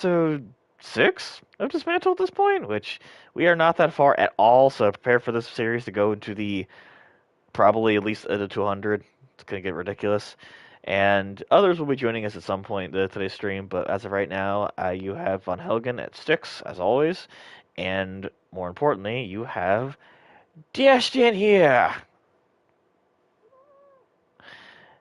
episode 6 of Dismantle at this point, which we are not that far at all, so prepare for this series to go into the probably at least the 200. It's going to get ridiculous. And others will be joining us at some point today's stream, but as of right now, you have Von Helgen at Sticks, as always, and more importantly, you have Destin here!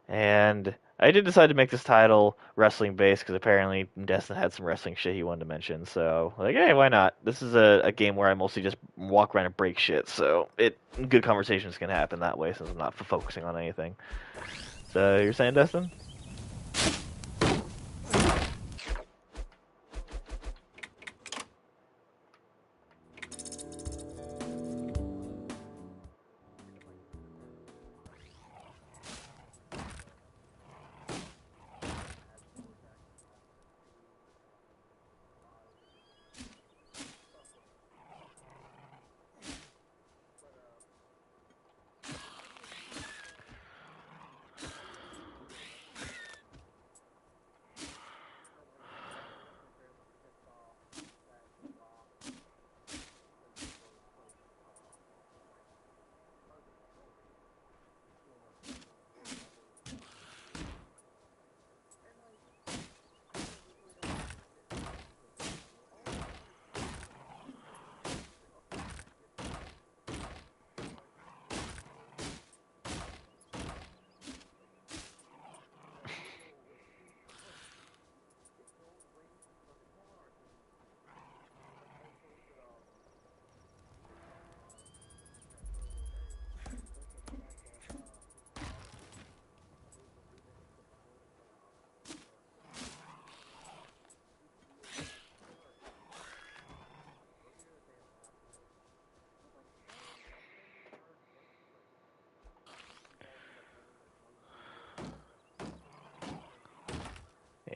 And I did decide to make this title wrestling based because apparently Destin had some wrestling shit he wanted to mention. So like, hey, why not? This is a game where I mostly just walk around and break shit. So good conversations can happen that way since I'm not focusing on anything. So you're saying, Destin?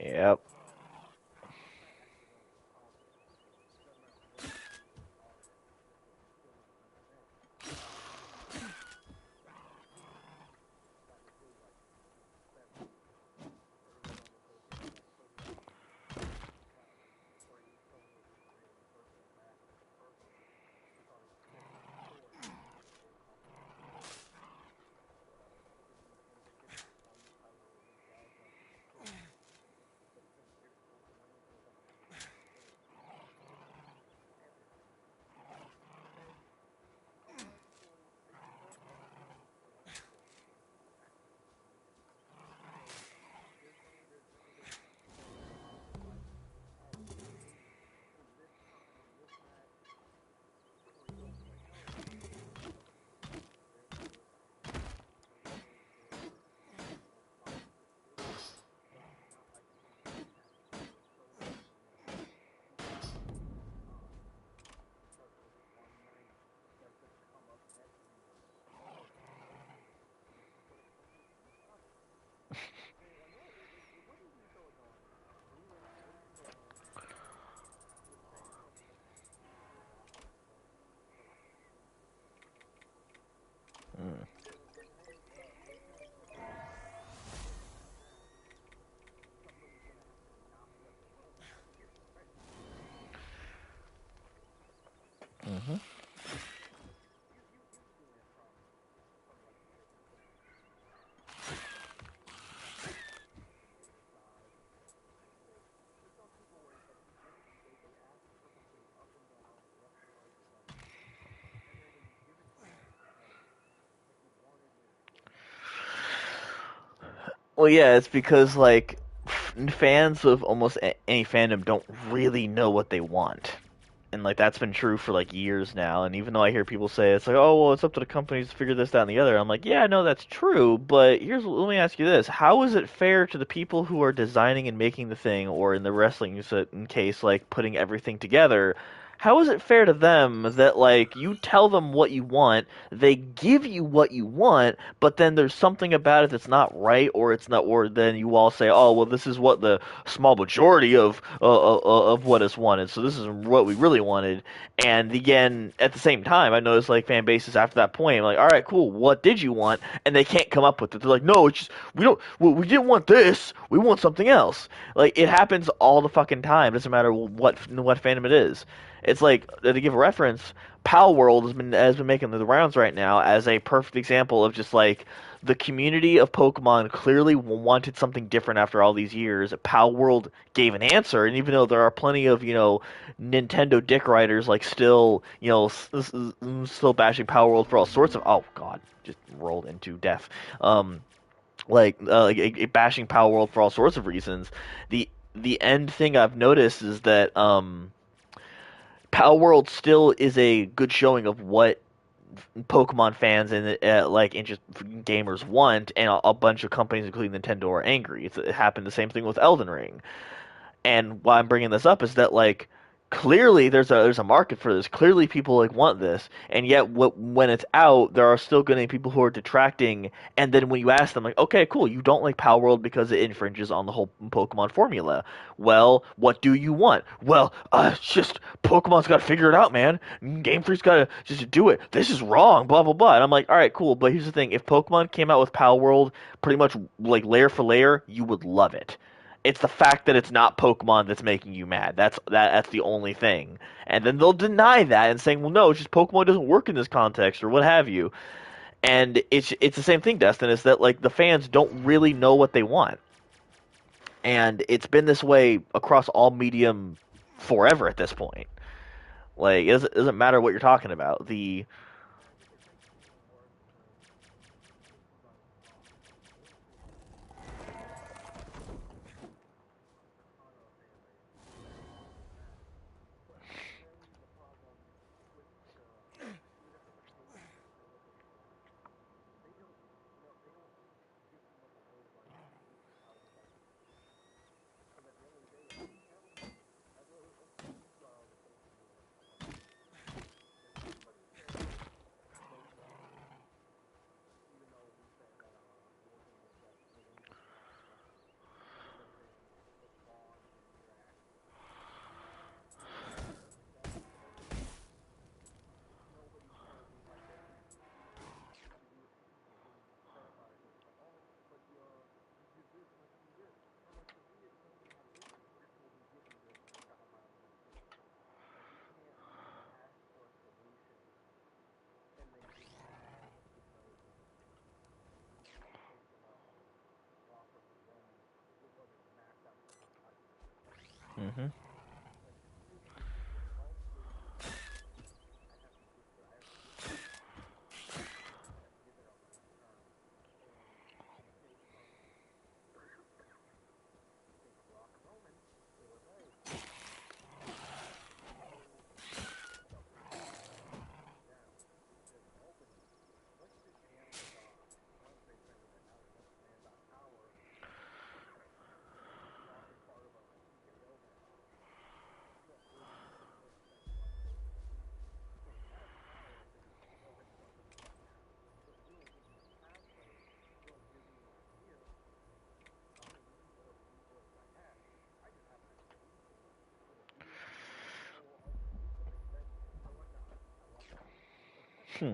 Yep. Mm. Mhm. Well, yeah, it's because like fans of almost any fandom don't really know what they want. And like that's been true for like years now. And even though I hear people say it's like, oh well, it's up to the companies to figure this, that, and the other. I'm like, yeah, no, that's true. But let me ask you this: how is it fair to the people who are designing and making the thing, or in the wrestling case, like putting everything together? how is it fair to them that like you tell them what you want, they give you what you want, but then there's something about it that's not right, or it's not, or then you all say, oh well, this is what the small majority of what is wanted, so this is what we really wanted. And again, at the same time, I noticed like fan bases after that point, I'm like, all right, cool, what did you want? And they can't come up with it. They're like, no, it's just we didn't want this, we want something else. Like it happens all the fucking time. Doesn't matter what fandom it is. It's like to give a reference, Pal World has been making the rounds right now as a perfect example of just like the community of Pokemon clearly wanted something different after all these years. Pal World gave an answer, and even though there are plenty of Nintendo dick riders like still still bashing Pal World for all sorts of oh god just rolled into death. Um, bashing Pal World for all sorts of reasons. The end thing I've noticed is that Pal World still is a good showing of what Pokemon fans and like interest gamers want, and a bunch of companies, including Nintendo, are angry. It happened the same thing with Elden Ring. And why I'm bringing this up is that like clearly there's a market for this. Clearly people like want this, and yet when it's out, there are still going to be people who are detracting. And then when you ask them like, okay, cool, you don't like Power World because it infringes on the whole Pokemon formula. Well, what do you want? Well, it's just Pokemon's got to figure it out, man. Game Freak's got to just do it. This is wrong, blah blah blah. And I'm like, all right, cool, but here's the thing: if Pokemon came out with Power World, pretty much like layer for layer, you would love it. It's the fact that it's not Pokemon that's making you mad. That's the only thing. And then they'll deny that and saying, "Well, no, it's just Pokemon doesn't work in this context or what have you." And it's the same thing, Destin, is that like the fans don't really know what they want. And it's been this way across all medium forever at this point. Like it doesn't matter what you're talking about. The hmm hmm.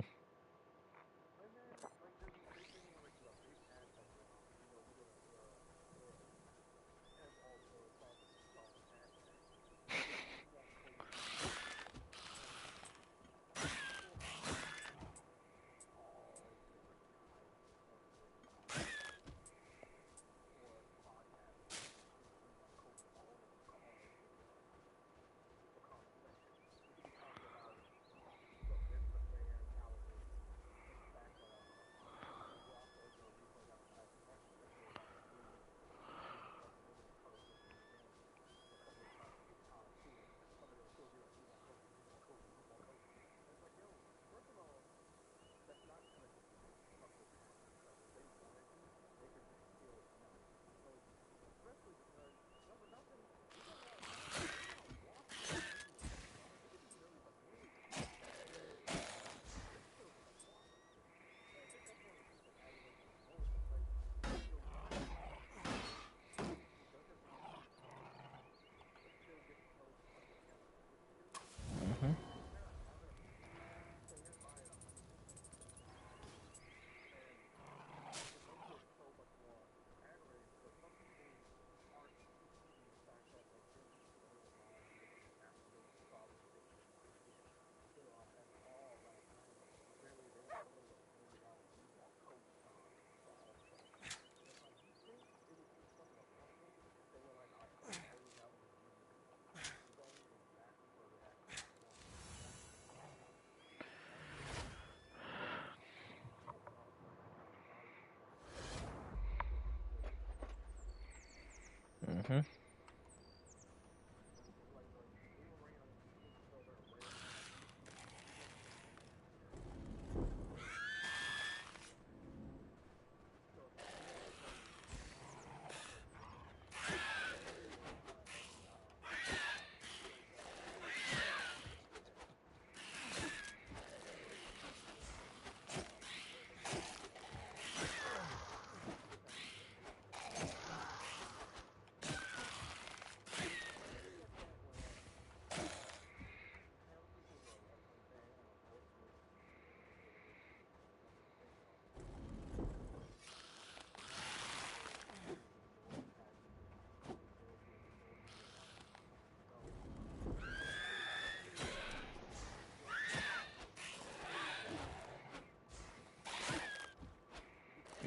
Hmm.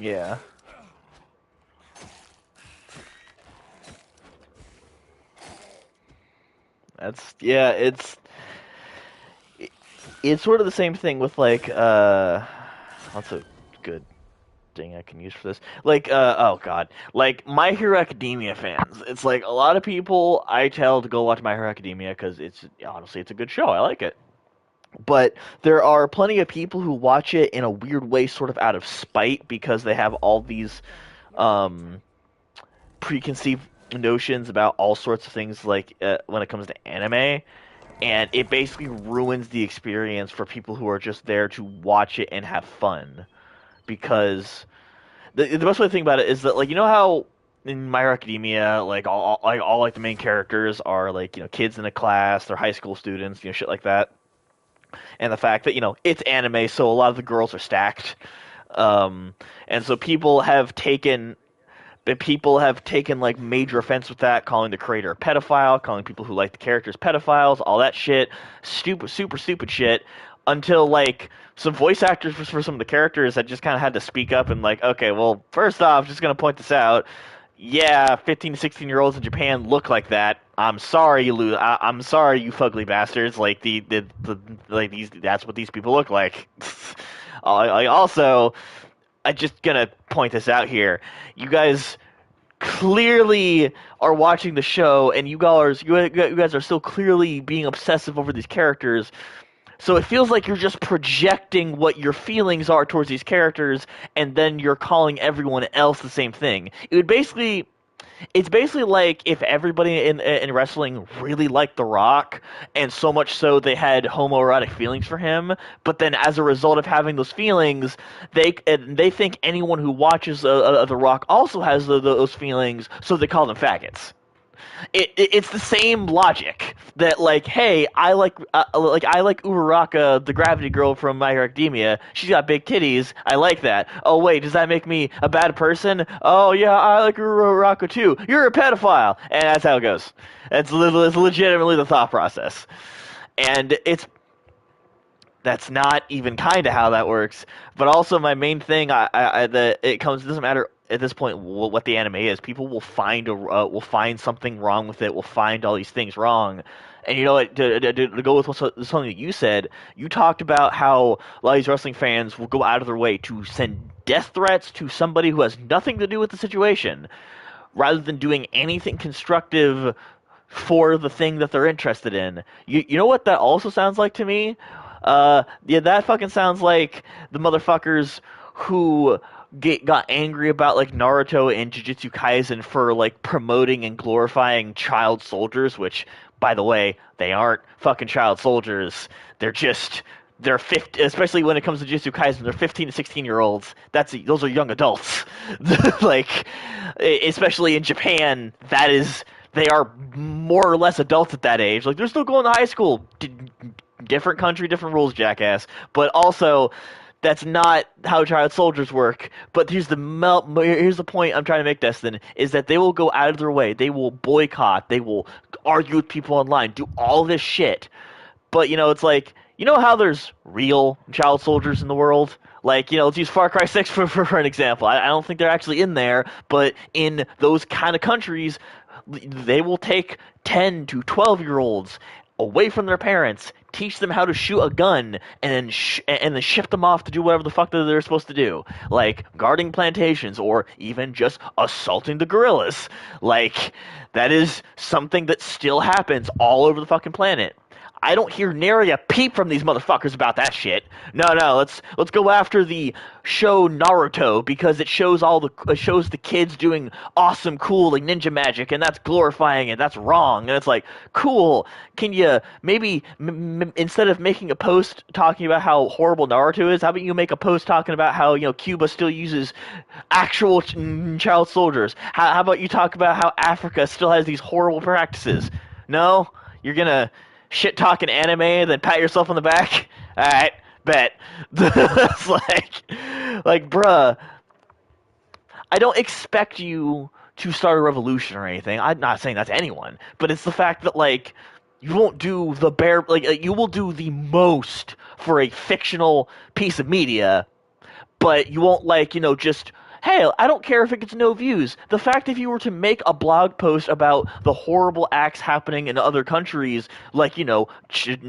Yeah. That's yeah. It's sort of the same thing with like what's a good thing I can use for this? Like oh god, like My Hero Academia fans. It's like a lot of people I tell to go watch My Hero Academia because it's honestly it's a good show. I like it. But there are plenty of people who watch it in a weird way, sort of out of spite, because they have all these um, preconceived notions about all sorts of things, like when it comes to anime, and it basically ruins the experience for people who are just there to watch it and have fun. Because the best way to think about it is that, like, you know how in My Hero Academia, like all like the main characters are like kids in a class, they're high school students, shit like that, and the fact that it's anime, so a lot of the girls are stacked, and so people have taken like major offense with that, calling the creator a pedophile, calling people who like the characters pedophiles, all that shit, stupid, super stupid shit, until like some voice actors for some of the characters that just kind of had to speak up and like, okay, well, first off, just gonna point this out. Yeah, 15 to 16-year-olds in Japan look like that. I'm sorry, I'm sorry, you fugly bastards. Like like these, that's what these people look like. Also, I'm just gonna point this out here. You guys clearly are watching the show, and you guys are still clearly being obsessive over these characters. So it feels like you're just projecting what your feelings are towards these characters, and then you're calling everyone else the same thing. It's basically like if everybody in wrestling really liked The Rock, and so much so they had homoerotic feelings for him. But then, as a result of having those feelings, they think anyone who watches The Rock also has those feelings, so they call them faggots. It's the same logic that, like, hey, I like Uraraka, the Gravity Girl from My Hero Academia. She's got big titties. I like that. Oh wait, does that make me a bad person? Oh yeah, I like Uraraka too. You're a pedophile, and that's how it goes. It's legitimately the thought process, and that's not even kind of how that works. But also, my main thing, it doesn't matter at this point what the anime is. People will find something wrong with it. Will find all these things wrong. And you know what? To go with something that you said, you talked about how a lot of these wrestling fans will go out of their way to send death threats to somebody who has nothing to do with the situation, rather than doing anything constructive for the thing that they're interested in. You know what that also sounds like to me? Yeah, that fucking sounds like the motherfuckers who got angry about like Naruto and Jujutsu Kaisen for like promoting and glorifying child soldiers, which, by the way, they aren't fucking child soldiers. They're 50, especially when it comes to Jujutsu Kaisen, they're 15 to 16-year-olds. Those are young adults. Like, especially in Japan, they are more or less adults at that age. Like, they're still going to high school. Different country, different rules, jackass. But also, that's not how child soldiers work. But here's the point I'm trying to make, Destin, is that they will go out of their way. They will boycott. They will argue with people online, do all this shit. But it's like, how there's real child soldiers in the world. Like, let's use Far Cry 6 for an example. I don't think they're actually in there, but in those kind of countries, they will take 10 to 12-year-olds away from their parents, teach them how to shoot a gun, and then and then ship them off to do whatever the fuck that they're supposed to do, like guarding plantations or even just assaulting the guerrillas. Like that is something that still happens all over the fucking planet. I don't hear nary a peep from these motherfuckers about that shit. No, no, let's go after the show Naruto because it shows the kids doing awesome, cool like ninja magic, and that's glorifying and that's wrong. And it's like, cool. Can you maybe instead of making a post talking about how horrible Naruto is, how about you make a post talking about how Cuba still uses actual child soldiers? How about you talk about how Africa still has these horrible practices? No, you're gonna shit talking anime and then pat yourself on the back. All right, bet. It's like, bruh, I don't expect you to start a revolution or anything. I'm not saying that to anyone, but it's the fact that like you won't do the bare you will do the most for a fictional piece of media, but you won't just hey, I don't care if it gets no views. The fact if you were to make a blog post about the horrible acts happening in other countries, like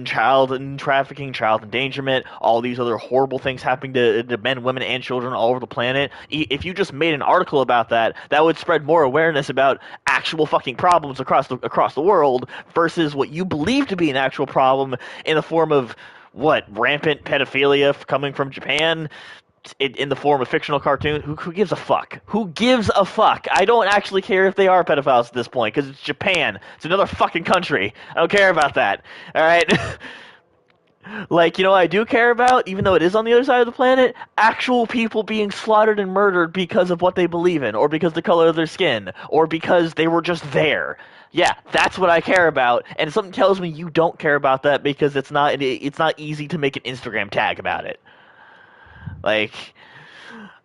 child and trafficking, child endangerment, all these other horrible things happening to men, women, and children all over the planet. If you just made an article about that, that would spread more awareness about actual fucking problems across the world versus what you believe to be an actual problem in the form of what rampant pedophilia coming from Japan in the form of fictional cartoon. Who gives a fuck? Who gives a fuck? I don't actually care if they are pedophiles at this point because it's Japan. It's another fucking country. I don't care about that. All right. Like, I do care about, even though it is on the other side of the planet, actual people being slaughtered and murdered because of what they believe in, or because of the color of their skin, or because they were just there. Yeah, that's what I care about, and something tells me you don't care about that because it's not easy to make an Instagram tag about it. Like,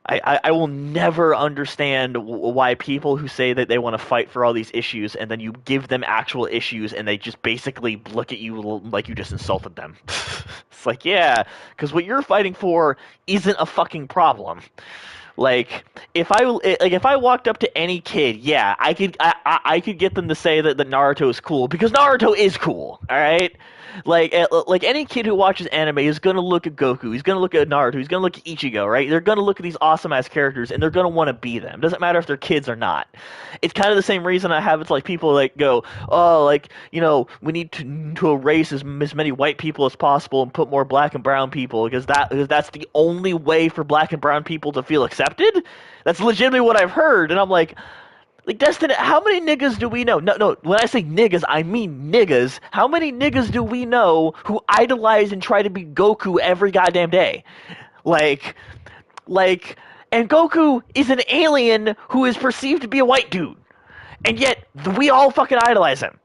I will never understand why people who say that they want to fight for all these issues and then you give them actual issues and they just basically look at you like you just insulted them. It's like, yeah, because what you're fighting for isn't a fucking problem. Like if I walked up to any kid, yeah, I could get them to say that Naruto is cool because Naruto is cool. All right. Like any kid who watches anime is gonna look at Goku, he's gonna look at Naruto, he's gonna look at Ichigo, right? They're gonna look at these awesome ass characters and they're gonna want to be them. Doesn't matter if they're kids or not. It's kind of the same reason I have. It's like people like go, oh, like we need to erase as many white people as possible and put more black and brown people because that's the only way for black and brown people to feel accepted. That's legitimately what I've heard, and I'm like, Destin, how many niggas do we know? No, no, when I say niggas, I mean niggas. How many niggas do we know who idolize and try to be Goku every goddamn day? Like, like, and Goku is an alien who is perceived to be a white dude. And yet, we all fucking idolize him.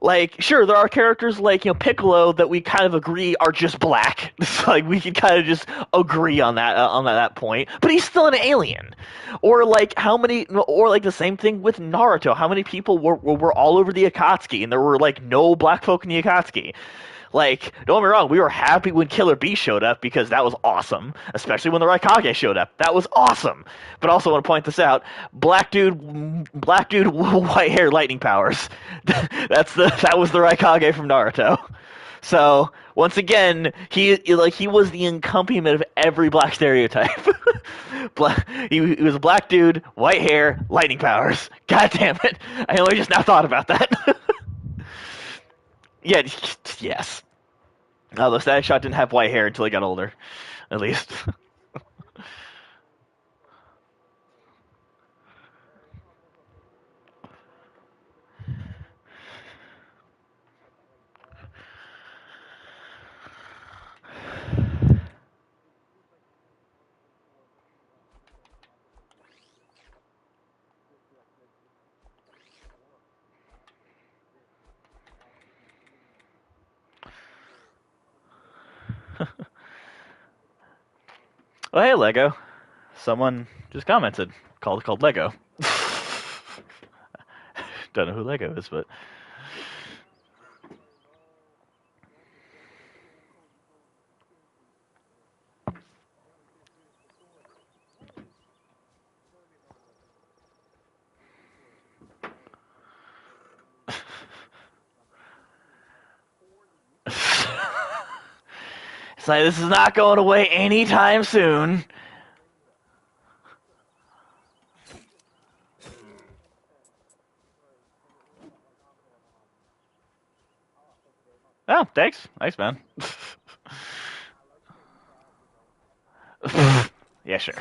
Like, sure, there are characters like Piccolo that we kind of agree are just black. It's like we can kind of just agree on that point, but he's still an alien. Or like the same thing with Naruto. How many people were all over the Akatsuki, and there were like no black folk in the Akatsuki? Like, don't get me wrong, we were happy when Killer Bee showed up because that was awesome, especially when the Raikage showed up. That was awesome. But I also want to point this out: black dude, white hair, lightning powers. That was the Raikage from Naruto. So once again, he was the accompaniment of every black stereotype. He was a black dude, white hair, lightning powers. God damn it! I only just now thought about that. Yeah, yes. Although Static Shock didn't have white hair until he got older, at least. Oh, hey, Lego. Someone just commented. Called Lego. Don't know who Lego is, but It's like, this is not going away anytime soon. Oh, thanks. Thanks, man. Yeah, sure.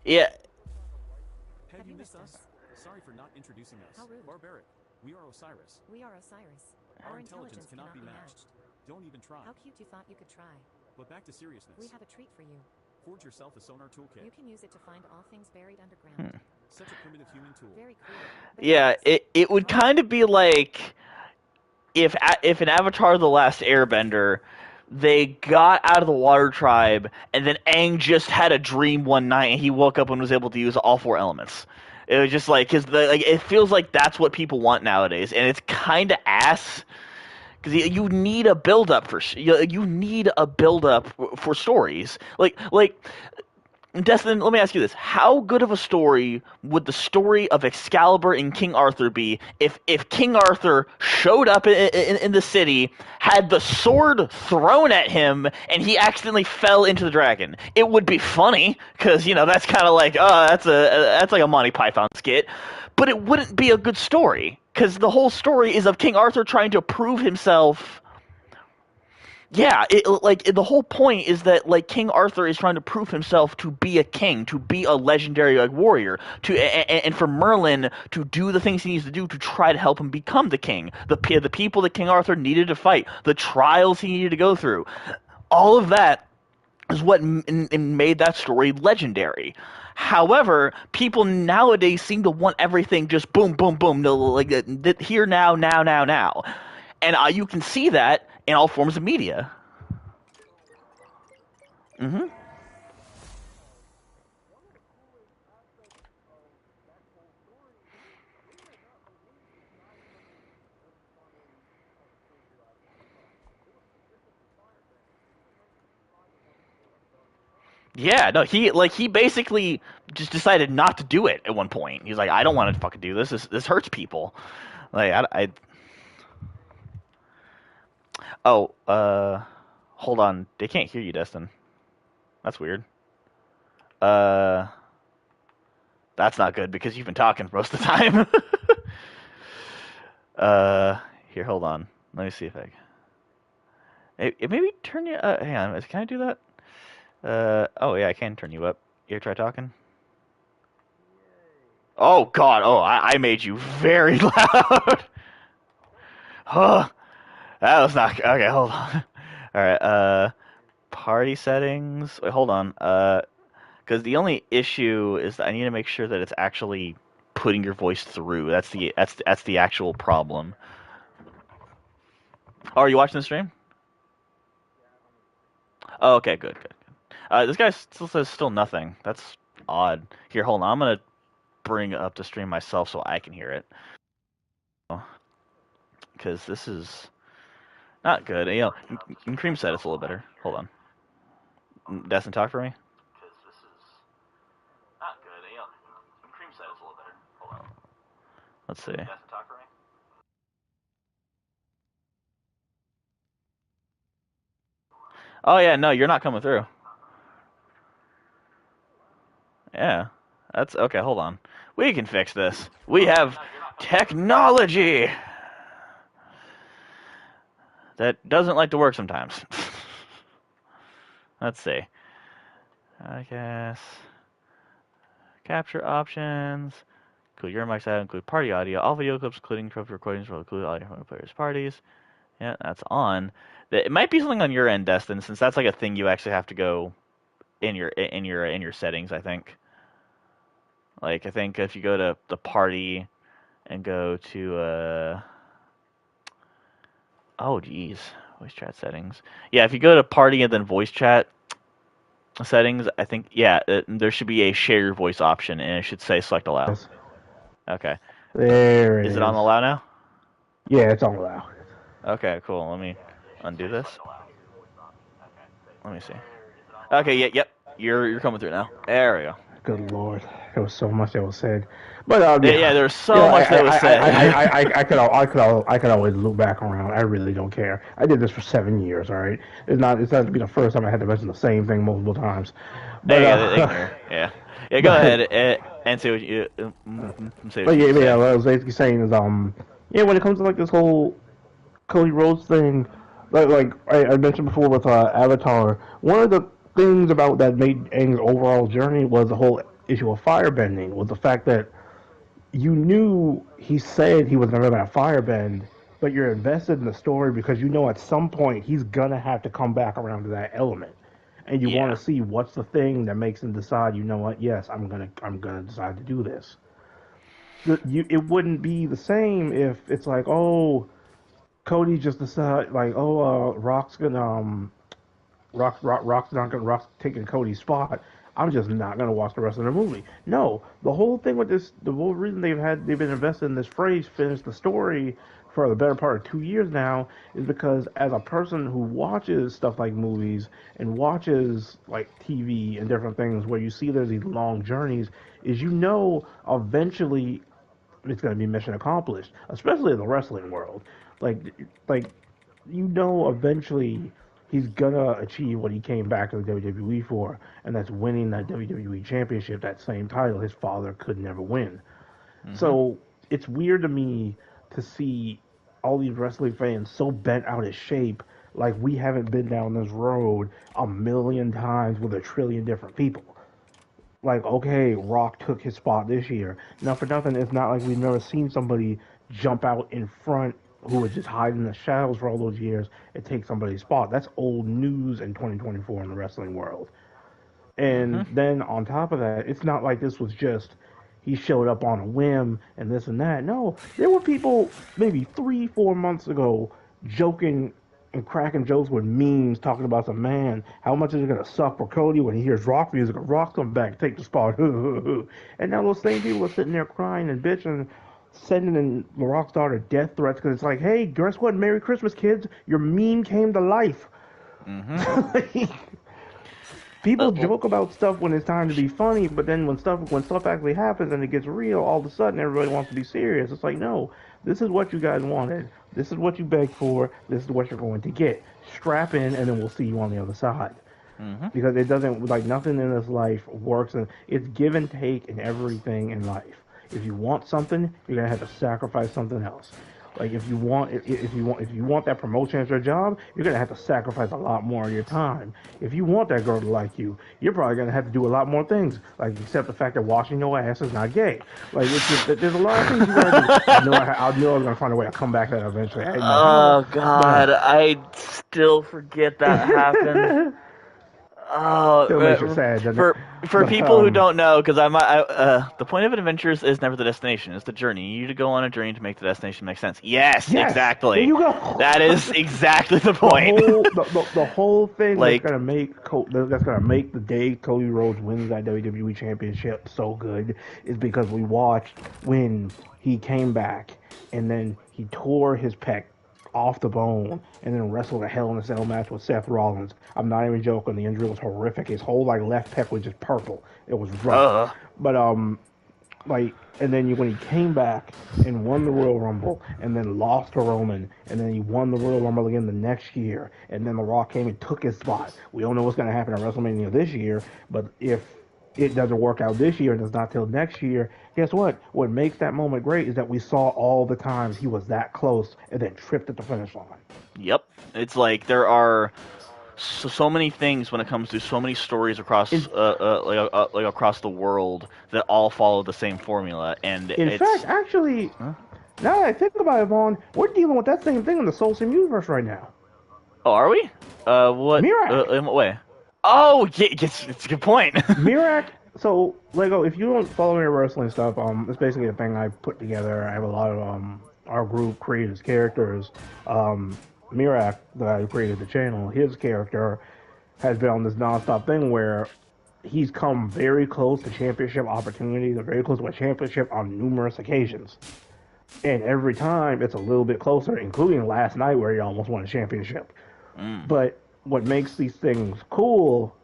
Yeah. Have you missed us? Sorry for not introducing us. How rude. Barbaric. We are Osiris. We are Osiris. Our intelligence cannot be matched. Don't even try. How cute you thought you could try. But back to seriousness. We have a treat for you. Forge yourself a sonar toolkit. You can use it to find all things buried underground. Such a primitive human tool. Very cool. But Yeah, it would kind of be like if in Avatar: The Last Airbender, they got out of the Water Tribe, and then Aang just had a dream one night, and he woke up and was able to use all four elements. It was just like it feels like that's what people want nowadays, and it's kind of ass because you need a build up for you need a build up for stories like Destin, let me ask you this. How good of a story would the story of Excalibur and King Arthur be if King Arthur showed up in the city, had the sword thrown at him, and he accidentally fell into the dragon? It would be funny, because, that's kind of like, oh, that's like a Monty Python skit. But it wouldn't be a good story, because the whole story is of King Arthur trying to prove himself. Yeah, the whole point is that like King Arthur is trying to prove himself to be a king, to be a legendary warrior, and for Merlin to do the things he needs to do to try to help him become the king. The people that King Arthur needed to fight, the trials he needed to go through, all of that is what made that story legendary. However, people nowadays seem to want everything just boom, boom, boom, like here, now, now, now, now, and you can see that in all forms of media. Hmm. Yeah, no, he basically just decided not to do it at one point. He's like, I don't want to fucking do this. This hurts people. Like, oh, hold on. They can't hear you, Destin. That's weird. Uh, that's not good because you've been talking most of the time. Here, hold on. Let me see if I. It maybe turn you. Hang on. Can I do that? Oh yeah, I can turn you up. Here, try talking. Oh God. Oh, I made you very loud. Huh. That was not okay. Hold on. All right. Party settings. Wait, hold on. Because the only issue is that I need to make sure that it's actually putting your voice through. That's the actual problem. Oh, are you watching the stream? Oh, okay, good, good. This guy still says still nothing. That's odd. Here, hold on. I'm gonna bring up the stream myself so I can hear it. Because this is not good. Cream said it's a little better. Hold on. Destin, talk for me. Because this is not good. Cream said it's a little better. Hold on. Let's see. Destin, talk for me. Oh yeah, no, you're not coming through. Yeah, that's okay. Hold on. We can fix this. We have technology that doesn't like to work sometimes. Let's see. I guess capture options, Include your mics, include party audio. All video clips, including trophy recordings, will include audio from the players' parties. Yeah, that's on. It might be something on your end, Destin, since that's like a thing you actually have to go in your settings. I think. Like I think if you go to the party and go to oh geez, voice chat settings. Yeah, if you go to party and then voice chat settings, I think yeah, there should be a share your voice option, and it should say select allow. Yes. Okay, There it is it on is. allow now? Yeah, it's on allow. Okay, cool. Let me undo this. Let me see. Okay, yep. You're coming through now. There we go. Good lord, there was so much that was said, but Yeah, yeah, there's so much that was said. I could always loop back around. I really don't care. I did this for 7 years. All right, it's not to be the first time I had to mention the same thing multiple times, but Yeah, they can hear. Yeah, yeah. Go but ahead and say what you say what but you need to yeah, say. what I was basically saying is yeah, when it comes to like this whole Cody Rhodes thing, like I mentioned before with Avatar, one of the things about that made Aang's overall journey was the whole issue of firebending, was the fact that you knew he said he was never going to firebend, but you're invested in the story because you know at some point he's gonna have to come back around to that element, and you want Yeah, to see what's the thing that makes him decide. You know what? Yes, I'm gonna decide to do this. It wouldn't be the same if it's like, oh, Cody just decided like, oh, Rock's gonna Rock's not gonna Rock's taking Cody's spot. I'm just not gonna watch the rest of the movie. No, the whole thing with this, the whole reason they've been invested in this phrase, finish the story, for the better part of 2 years now, is because as a person who watches stuff like movies and watches like TV and different things where you see there's these long journeys, is eventually it's going to be mission accomplished, especially in the wrestling world. Like, like eventually he's gonna achieve what he came back to the WWE for, and that's winning that WWE championship, that same title his father could never win. hmm So it's weird to me to see all these wrestling fans so bent out of shape, like we haven't been down this road a million times with a trillion different people. Like, okay, Rock took his spot this year. Now, for nothing, it's not like we've never seen somebody jump out in front who was just hiding in the shadows for all those years and take somebody's spot. That's old news in 2024 in the wrestling world. hmm And then on top of that, it's not like this was just he showed up on a whim and this and that. No, there were people maybe 3, 4 months ago joking and cracking jokes with memes talking about some man. How much is it gonna suck for Cody when he hears rock music? Rock's come back, take the spot. And now those same people are sitting there crying and bitching, sending in the Rock's daughter death threats because it's like, hey, guess what? Merry Christmas, kids. Your meme came to life. hmm People Well, joke about stuff when it's time to be funny, but then when stuff actually happens and it gets real, all of a sudden everybody wants to be serious. It's like, no, this is what you guys wanted. This is what you begged for. This is what you're going to get. Strap in, and then we'll see you on the other side. hmm Because it doesn't, like, nothing in this life works, and it's give and take in everything in life. If you want something, you're gonna have to sacrifice something else. Like if you want that promotion at your job, you're gonna have to sacrifice a lot more of your time. If you want that girl to like you, you're probably gonna have to do a lot more things, like accept the fact that washing your ass is not gay. Like it's just, there's a lot of things you gotta do. I knew I was gonna find a way to come back to that eventually. I didn't know how, oh but God, I still forget that happened. Oh, still makes you sad, doesn't it? for But people who don't know, because the point of adventures is never the destination; it's the journey. You need to go on a journey to make the destination make sense. Yes, yes, there exactly. you go. That is exactly the the point. whole the whole thing Like, that's gonna make the day Cody Rhodes wins that WWE Championship so good is because we watched when he came back and then he tore his pec off the bone and then wrestled a Hell in a Cell match with Seth Rollins. I'm not even joking. The injury was horrific. His whole like left pec was just purple. It was rough. uh, But like, and then when he came back and won the Royal Rumble and then lost to Roman and then he won the Royal Rumble again the next year and then The Rock came and took his spot. We don't know what's going to happen at WrestleMania this year, but if it doesn't work out this year and it's not till next year, guess what? What makes that moment great is that we saw all the times he was that close and then tripped at the finish line. yep. It's like there are so many things when it comes to so many stories across In like across the world that all follow the same formula, and in fact, it's actually, huh? now that I think about it, Vaughn, we're dealing with that same thing in the Soul Sim universe right now. Oh, are we? What? Mirak. In what way? Oh, yeah, it's a good point. Mirak. So Lego, if you don't follow any wrestling stuff, it's basically a thing I put together. I have a lot of our group created characters. Um, Mirak, the guy who created the channel, his character has been on this nonstop thing where he's come very close to championship opportunities and very close to a championship on numerous occasions. And every time it's a little bit closer, including last night where he almost won a championship. Mm. But what makes these things cool,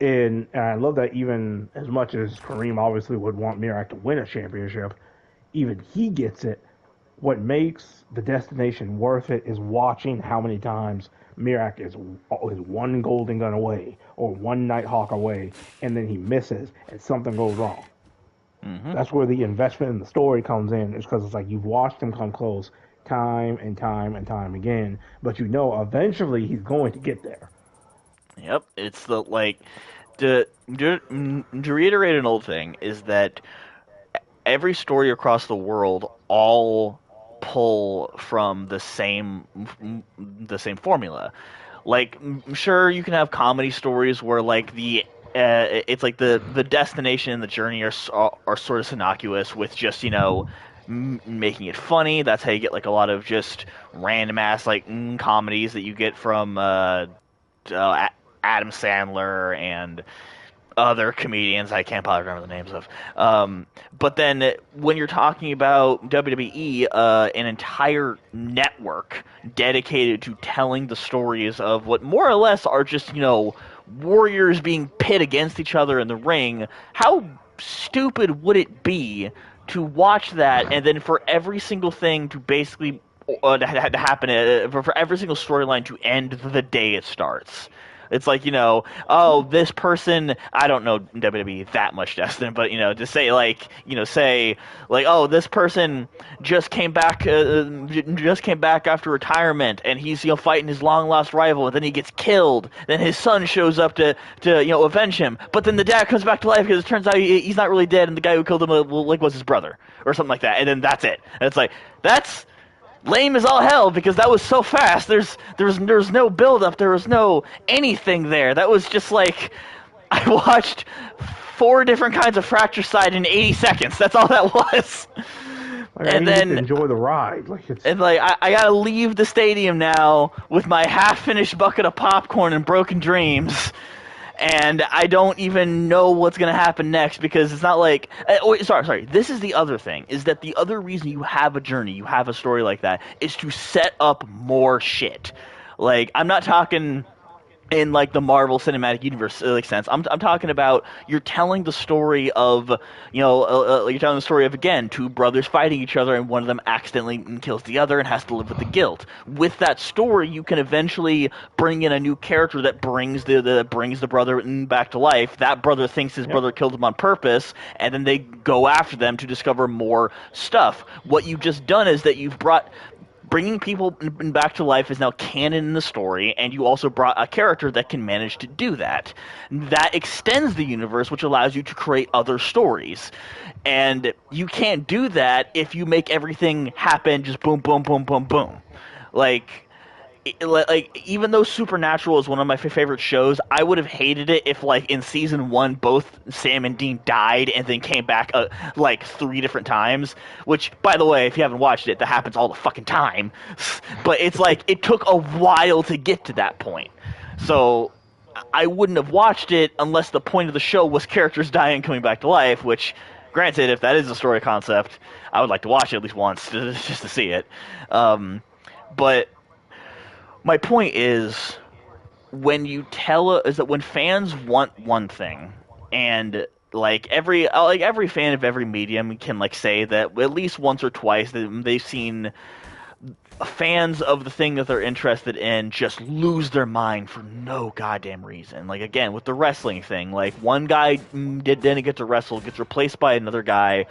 and I love that even as much as Kareem obviously would want Mirak to win a championship, even he gets it. What makes the destination worth it is watching how many times Mirak is one golden gun away or one Nighthawk away, and then he misses and something goes wrong. Hmm. That's where the investment in the story comes in. Is because it's like you've watched him come close time and time and time again, but you know eventually he's going to get there. Yep, it's the like to reiterate an old thing is that every story across the world all pull from the same formula. Like, sure, you can have comedy stories where like it's like the destination and the journey are sort of innocuous with just making it funny. That's how you get like a lot of just random ass like comedies that you get from uh, Adam Sandler and other comedians I can't probably remember the names of. But then when you're talking about WWE, an entire network dedicated to telling the stories of what more or less are just, warriors being pit against each other in the ring, how stupid would it be to watch that and then for every single thing to basically to happen, for every single storyline to end the day it starts? It's like, oh, this person, I don't know WWE that much, Destin, but, to say, like, oh, this person just came back after retirement, and he's, fighting his long-lost rival, and then he gets killed. Then his son shows up to avenge him. But then the dad comes back to life because it turns out he's not really dead, and the guy who killed him, was his brother, or something like that. And then that's it. And it's like, that's lame as all hell because that was so fast. There was no build up. There was no anything there. That was just like I watched four different kinds of Fracture in 80 seconds. That's all that was. Like I And didn't get to then enjoy the ride. Like it's and like I gotta leave the stadium now with my half-finished bucket of popcorn and broken dreams, and I don't even know what's gonna happen next because it's not like. Sorry. This is the other thing: is that the other reason you have a journey, you have a story like that, is to set up more shit. Like I'm not talking in like the Marvel Cinematic Universe like sense. I'm talking about you're telling the story of you're telling the story of again two brothers fighting each other and one of them accidentally kills the other and has to live with the guilt. With that story, you can eventually bring in a new character that brings the brother back to life. That brother thinks his yep. brother killed him on purpose, and then they go after them to discover more stuff. What you've just done is that you've brought bringing people back to life is now canon in the story, and you also brought a character that can manage to do that. That extends the universe, which allows you to create other stories. And you can't do that if you make everything happen just boom, boom, boom, boom, boom. Like, even though Supernatural is one of my favorite shows, I would have hated it if like in season 1 both Sam and Dean died and then came back like 3 different times. Which, by the way, if you haven't watched it, that happens all the fucking time. But it's like it took a while to get to that point. So I wouldn't have watched it unless the point of the show was characters dying and coming back to life. Which, granted, if that is a story concept, I would like to watch it at least once just to see it. But my point is is that when fans want one thing, and like every fan of every medium can like say that at least once or twice they've seen fans of the thing that they're interested in just lose their mind for no goddamn reason. Like again with the wrestling thing, like one guy didn't get to wrestle, gets replaced by another guy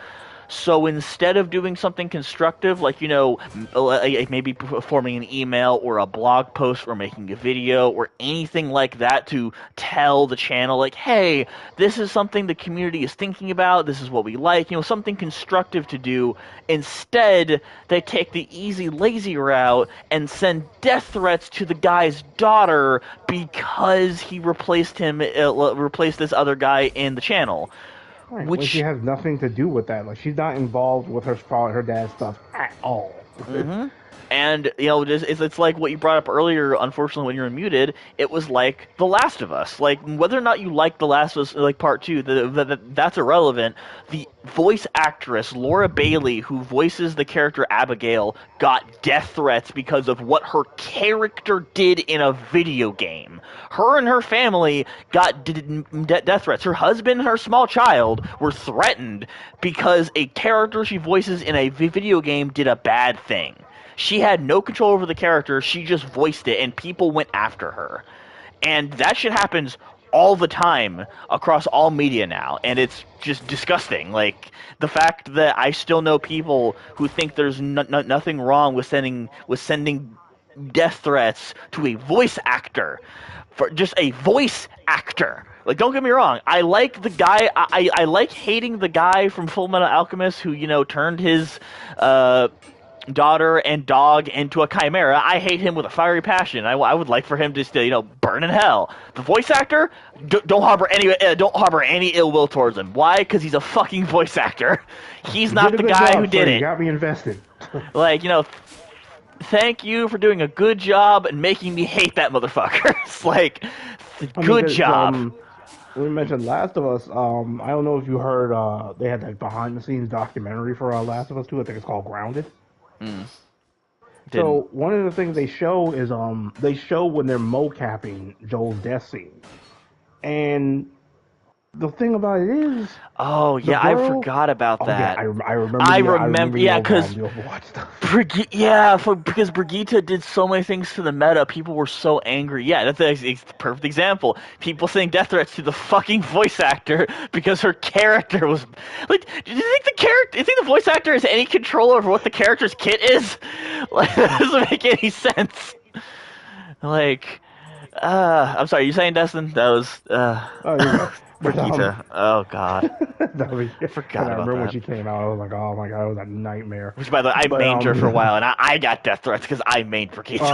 So instead of doing something constructive, like, like maybe forming an email or a blog post or making a video or anything like that to tell the channel, like, hey, this is something the community is thinking about, this is what we like, something constructive to do, instead they take the easy, lazy route and send death threats to the guy's daughter because he replaced this other guy in the channel. Right, when she Which, has nothing to do with that. Like she's not involved with her dad's stuff at all. and it's like what you brought up earlier. Unfortunately, when you were muted, it was like The Last of Us. Like whether or not you like The Last of Us, like part two, that's irrelevant. The voice actress Laura Bailey, who voices the character Abigail, got death threats because of what her character did in a video game. Her and her family got death threats. Her husband and her small child were threatened because a character she voices in a video game did a bad thing. She had no control over the character, she just voiced it, and people went after her. And that shit happens all the time across all media now, and it's just disgusting. Like, the fact that I still know people who think there's nothing wrong with sending death threats to a voice actor, for just a voice actor. Like, don't get me wrong, I like the guy. I like hating the guy from Full Metal Alchemist who turned his daughter and dog into a chimera. I hate him with a fiery passion. I would like for him to still, burn in hell. The voice actor, don't harbor any ill will towards him. Why? Because he's a fucking voice actor. He's You not did a the good guy job, who did sir. it. You got me invested. Like, thank you for doing a good job and making me hate that motherfucker. It's like, good job. We mentioned Last of Us. I don't know if you heard. They had that behind the scenes documentary for Last of Us 2. I think it's called Grounded. Didn't. So one of the things they show is they show when they're mocapping Joel's death scene, and the thing about it is, Oh the yeah, I girl. forgot about Oh yeah, that. I remember. I I remember, remember yeah, because the Overwatch stuff. because Brigitte did so many things to the meta, people were so angry. Yeah, that's a perfect example. People saying death threats to the fucking voice actor because her character was like. Do you think do you think the voice actor has any control over what the character's kit is? Like, that doesn't make any sense. Like, I'm sorry, you saying Destin? That was Oh, you're good. But Brigitte. Oh god, I forgot about remember when that. she came out. I was like, oh my god, it was a nightmare. Which, by the way, I But mained her for a while, and I got death threats because I mained Brigitte. Oh,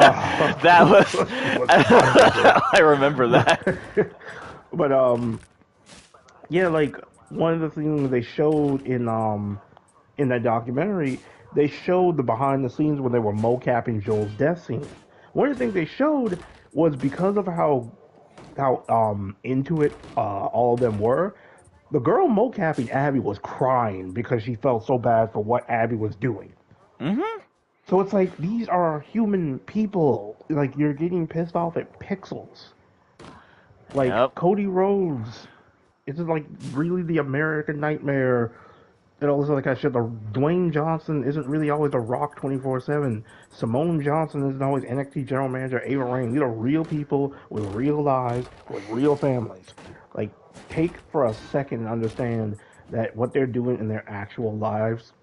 That was, was wonderful. I remember that. But yeah, like one of the things they showed in that documentary, they showed the behind the scenes when they were mocapping Joel's death scene. One of the things they showed was because of how into it all of them were. The girl mocapping Abby was crying because she felt so bad for what Abby was doing. Mm-hmm. So it's like these are human people. Like you're getting pissed off at pixels. Like Yep. Cody Rhodes, it's like really the American Nightmare and all this other kind of shit. The Dwayne Johnson isn't really always the Rock 24/7. Simone Johnson isn't always NXT General Manager. Ava Rain. These are real people with real lives, with real families. Like take for a second and understand that what they're doing in their actual lives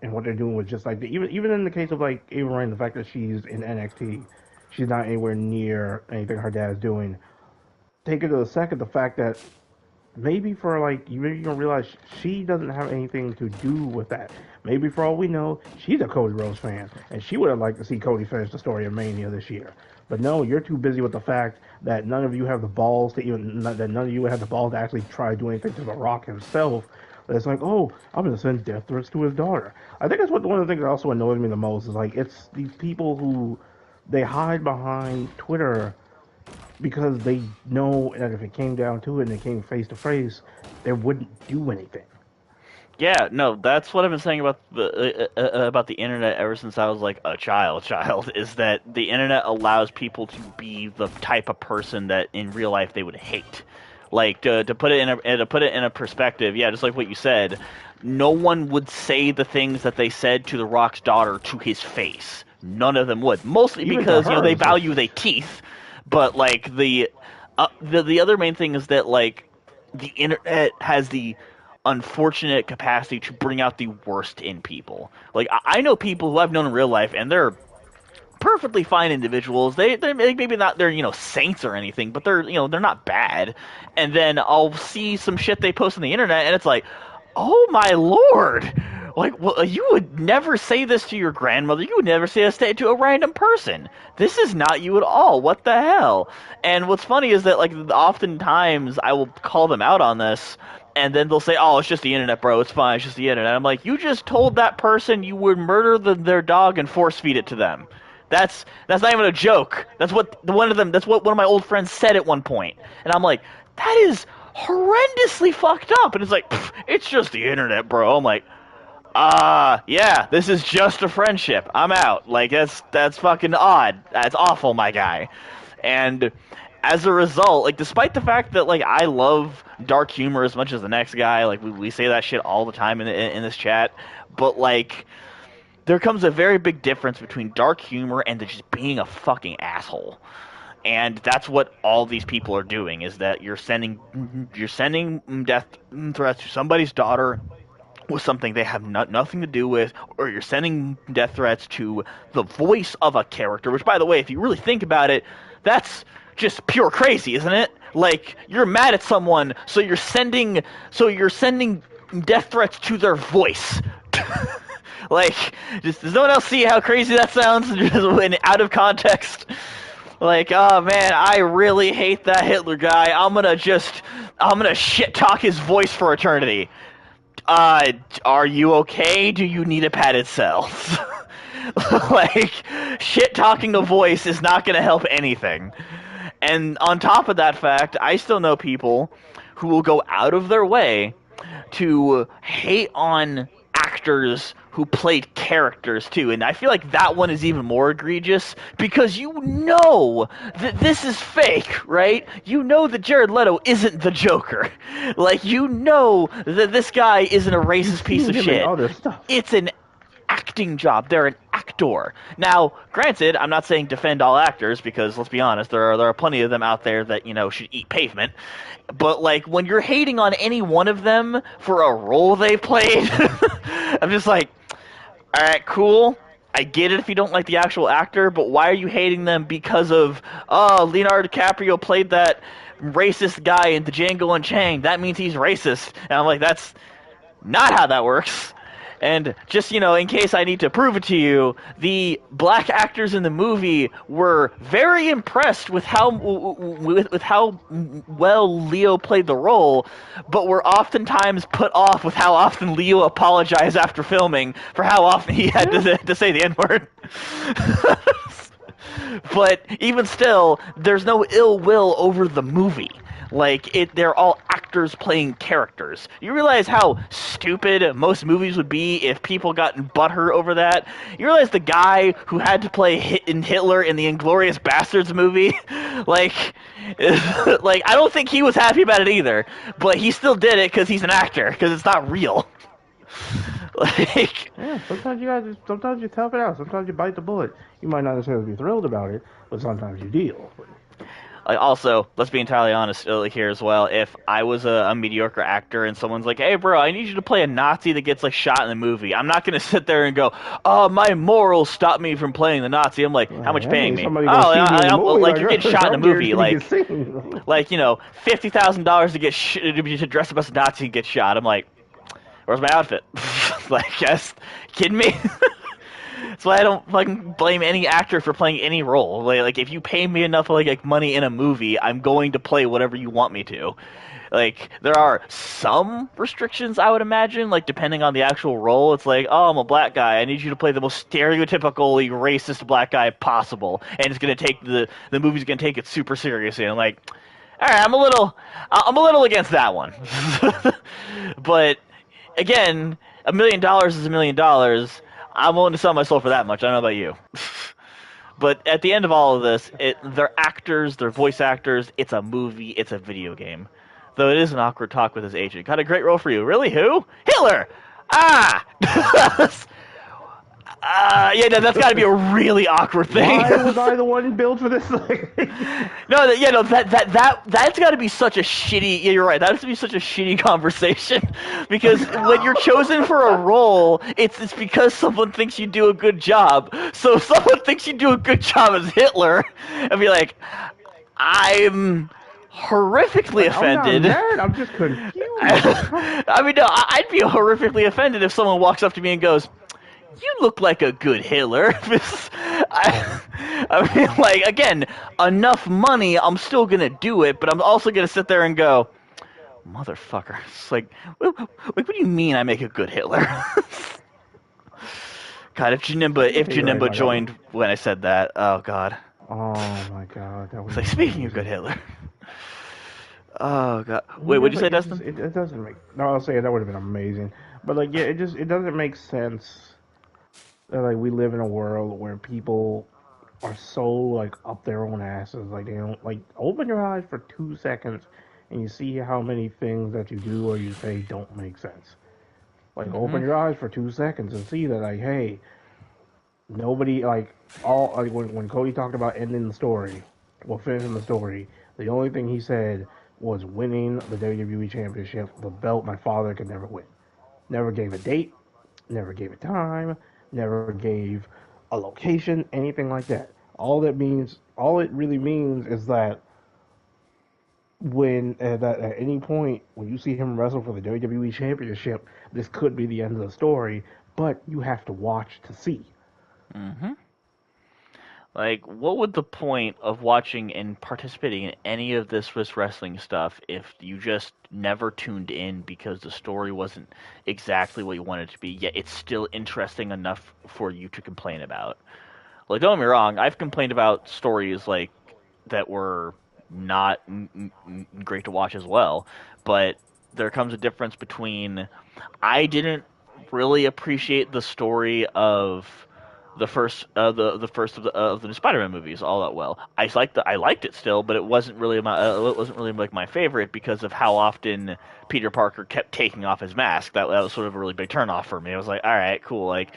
and what they're doing was just like even in the case of like Ava Rain, the fact that she's in NXT, she's not anywhere near anything her dad's doing. Take it to the second, the fact that maybe for like maybe you don't realize she doesn't have anything to do with that. Maybe for all we know, she's a Cody Rhodes fan, and she would have liked to see Cody finish the story of Mania this year. But no, you're too busy with the fact that none of you have the balls to even that none of you have the balls to actually try to do anything to The Rock himself. But it's like, oh, I'm gonna send death threats to his daughter. I think that's what one of the things that also annoys me the most is like it's these people who they hide behind Twitter because they know that if it came down to it and it came face to face, they wouldn't do anything. Yeah, no, that's what I've been saying about the internet ever since I was like a child. Is that the internet allows people to be the type of person that in real life they would hate. Like to put it in a perspective, yeah, just like what you said, no one would say the things that they said to The Rock's daughter to his face. None of them would, mostly Even to because her, they it's like, value their teeth. But like the other main thing is that like the internet has the unfortunate capacity to bring out the worst in people. Like I know people who I've known in real life, and they're perfectly fine individuals. They're maybe not they're saints or anything, but they're not bad. And then I'll see some shit they post on the internet, and it's like, oh my lord. Like, well, you would never say this to your grandmother. You would never say this to a random person. This is not you at all. What the hell? And what's funny is that, like, oftentimes I will call them out on this, and then they'll say, oh, it's just the internet, bro. It's fine. It's just the internet. I'm like, you just told that person you would murder their dog and force feed it to them. That's not even a joke. That's what one of my old friends said at one point. And I'm like, that is horrendously fucked up. And it's like, it's just the internet, bro. I'm like, yeah, this is just a friendship. I'm out. Like, that's fucking odd. That's awful, my guy. And as a result, like, despite the fact that, like, I love dark humor as much as the next guy, like, we say that shit all the time in this chat, but, like, there comes a very big difference between dark humor and just being a fucking asshole. And that's what all these people are doing, is that you're sending death threats to somebody's daughter with something they have nothing to do with, or you're sending death threats to the voice of a character, which, by the way, if you really think about it, that's just pure crazy, isn't it? Like, you're mad at someone, so you're sending death threats to their voice. Like, does no one else see how crazy that sounds when out of context? Like, oh man, I really hate that Hitler guy. I'm gonna shit talk his voice for eternity. Are you okay? Do you need a padded cell? Like, shit talking a voice is not gonna help anything. And on top of that fact, I still know people who will go out of their way to hate on actors who played characters too, and I feel like that one is even more egregious because you know that this is fake, right? You know that Jared Leto isn't the Joker. Like, you know that this guy isn't a racist piece of shit. It's an acting job. They're an actor. Now, granted, I'm not saying defend all actors because, let's be honest, there are plenty of them out there that, should eat pavement. But, like, when you're hating on any one of them for a role they played, I'm just like, alright, cool. I get it if you don't like the actual actor, but why are you hating them because of, oh, Leonardo DiCaprio played that racist guy in Django Unchained. That means he's racist. And I'm like, that's not how that works. And just, in case I need to prove it to you, the black actors in the movie were very impressed with how well Leo played the role, but were oftentimes put off with how often Leo apologized after filming for how often he had to say the N-word. But even still, there's no ill will over the movie. Like, they're all actors playing characters. You realize how stupid most movies would be if people got butthurt over that? You realize the guy who had to play Hitler in the Inglourious Basterds movie? like, I don't think he was happy about it either. But he still did it because he's an actor, because it's not real. Yeah, sometimes you tough it out. Sometimes you bite the bullet. You might not necessarily be thrilled about it, but sometimes you deal. Also, let's be entirely honest here as well. If I was a mediocre actor and someone's like, hey, bro, I need you to play a Nazi that gets, shot in the movie, I'm not going to sit there and go, oh, my morals stop me from playing the Nazi. I'm like, how much paying me? Oh, you're getting shot in a movie. $50,000 to dress up as a Nazi and get shot. I'm like, where's my outfit? Yes, kidding me? That's why I don't fucking blame any actor for playing any role. Like if you pay me enough like money in a movie, I'm going to play whatever you want me to. Like, there are some restrictions, I would imagine, depending on the actual role. It's like, oh, I'm a black guy. I need you to play the most stereotypically racist black guy possible. And it's going to take the movie's going to take it super seriously. And I'm like, all right, I'm a little against that one. But, again, $1 million is $1 million. I'm willing to sell my soul for that much. I don't know about you. But at the end of all of this, they're actors, they're voice actors, it's a movie, it's a video game. Though it is an awkward talk with his agent. Got a great role for you. Really? Who? Hitler! Yeah, no, that's got to be a really awkward thing. Why was I the one built for this? No, yeah, no, that's got to be such a shitty. Yeah, you're right. That has to be such a shitty conversation because when you're chosen for a role, it's because someone thinks you do a good job. So if someone thinks you do a good job as Hitler, and be like, I'm horrifically Like, I'm not offended. mad. I'm just confused. I mean, no, I'd be horrifically offended if someone walks up to me and goes, "You look like a good Hitler." I mean, like, again, enough money, I'm still gonna do it, but I'm also gonna sit there and go, "Motherfucker!" It's like, what do you mean I make a good Hitler? God, if You're right Janimba about that one. joined when I said that, oh god, Oh my god, that would it's have like been speaking of good amazing. Hitler. Oh god, wait, Yeah, what'd you but say, Dustin? it doesn't make. No, I'll say that would have been amazing. But like, yeah, it doesn't make sense that like we live in a world where people are so like up their own asses. Like they don't like open your eyes for 2 seconds and you see how many things that you do or you say don't make sense. Like Mm-hmm. open your eyes for 2 seconds and see that like, hey, nobody like all like when Cody talked about ending the story, well finishing the story, the only thing he said was winning the WWE Championship, the belt my father could never win. Never gave a date, never gave a time, never gave a location, anything like that. All it really means is that when that at any point when you see him wrestle for the WWE Championship, this could be the end of the story, but you have to watch to see. Mm-hmm. Like, what would the point of watching and participating in any of this wrestling stuff if you just never tuned in because the story wasn't exactly what you wanted it to be, yet it's still interesting enough for you to complain about? Like, don't get me wrong, I've complained about stories like that were not great to watch as well, but there comes a difference between I didn't really appreciate the story of the first of the Spider-Man movies all that well. I liked it still, but it wasn't really like my favorite because of how often Peter Parker kept taking off his mask. That was sort of a really big turnoff for me. I was like, all right, cool. Like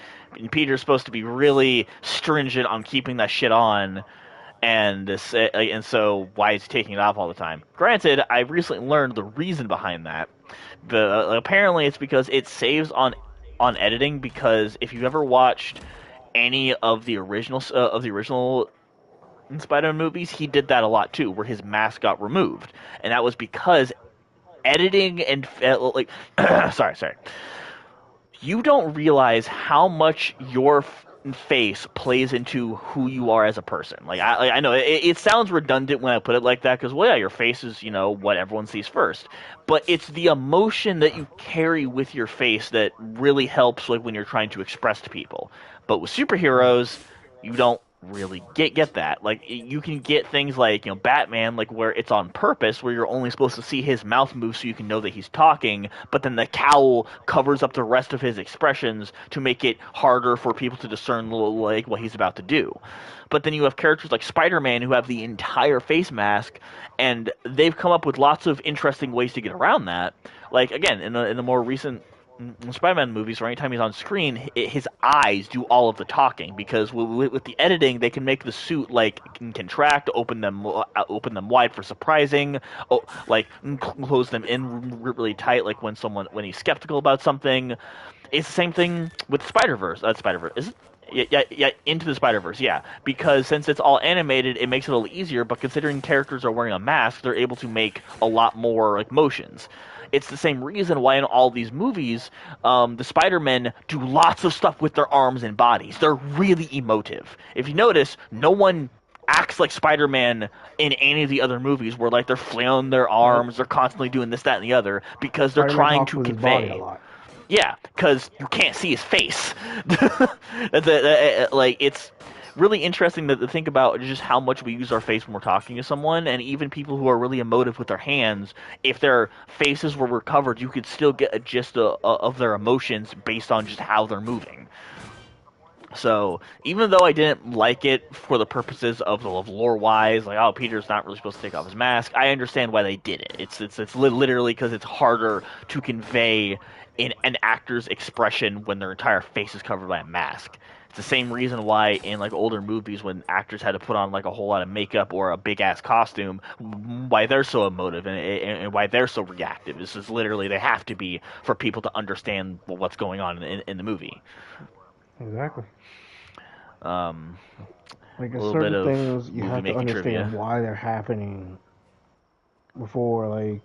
Peter's supposed to be really stringent on keeping that shit on, and so why is he taking it off all the time? Granted, I recently learned the reason behind that. Apparently it's because it saves on editing, because if you've ever watched any of the original Spider-Man movies, he did that a lot too, where his mask got removed, and that was because editing and sorry, you don't realize how much your face plays into who you are as a person. I know it sounds redundant when I put it like that because, well, yeah, your face is, what everyone sees first, but it's the emotion that you carry with your face that really helps, like when you're trying to express to people. But with superheroes, you don't really get that. Like you can get things like, Batman, like where it's on purpose, where you're only supposed to see his mouth move so you can know that he's talking, but then the cowl covers up the rest of his expressions to make it harder for people to discern, like what he's about to do. But then you have characters like Spider-Man who have the entire face mask, and they've come up with lots of interesting ways to get around that. Like again, in the more recent Spider-Man movies, or anytime he's on screen, his eyes do all of the talking, because with the editing, they can make the suit like contract, open them wide for surprising, like close them in really tight, like when he's skeptical about something. It's the same thing with Spider-Verse. Spider-Verse, is it? Yeah, Into the Spider-Verse, yeah. Because since it's all animated, it makes it a little easier, but considering characters are wearing a mask, they're able to make a lot more, like, motions. It's the same reason why in all these movies, the Spider-Men do lots of stuff with their arms and bodies. They're really emotive. If you notice, no one acts like Spider-Man in any of the other movies, where, like, they're flailing their Nope. arms, they're constantly doing this, that, and the other, because they're Spider-Man trying talks to with his body a convey. lot. Yeah, because you can't see his face. Like, it's really interesting to think about just how much we use our face when we're talking to someone, and even people who are really emotive with their hands, if their faces were recovered, you could still get a gist of their emotions based on just how they're moving. So even though I didn't like it for the purposes of lore wise, like, oh, Peter's not really supposed to take off his mask, I understand why they did it. It's literally because it's harder to convey in an actor's expression when their entire face is covered by a mask. It's the same reason why in like older movies when actors had to put on like a whole lot of makeup or a big ass costume, why they're so emotive and why they're so reactive. This is literally they have to be for people to understand what's going on in the movie. Exactly. Um, Like, a there's little bit certain of things you movie have to making understand trivia. why they're happening before, like,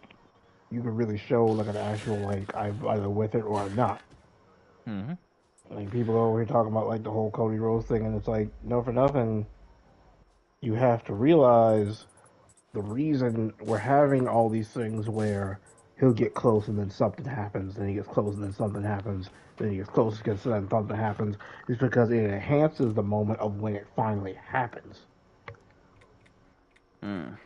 you can really show like an actual like I'm either with it or I'm not. Hmm. Like people are over here talking about like the whole Cody Rhodes thing, and it's like no for nothing. You have to realize the reason we're having all these things where he'll get close and then something happens, then he gets close and then something happens, then he gets close and then something happens, is because it enhances the moment of when it finally happens. Mm.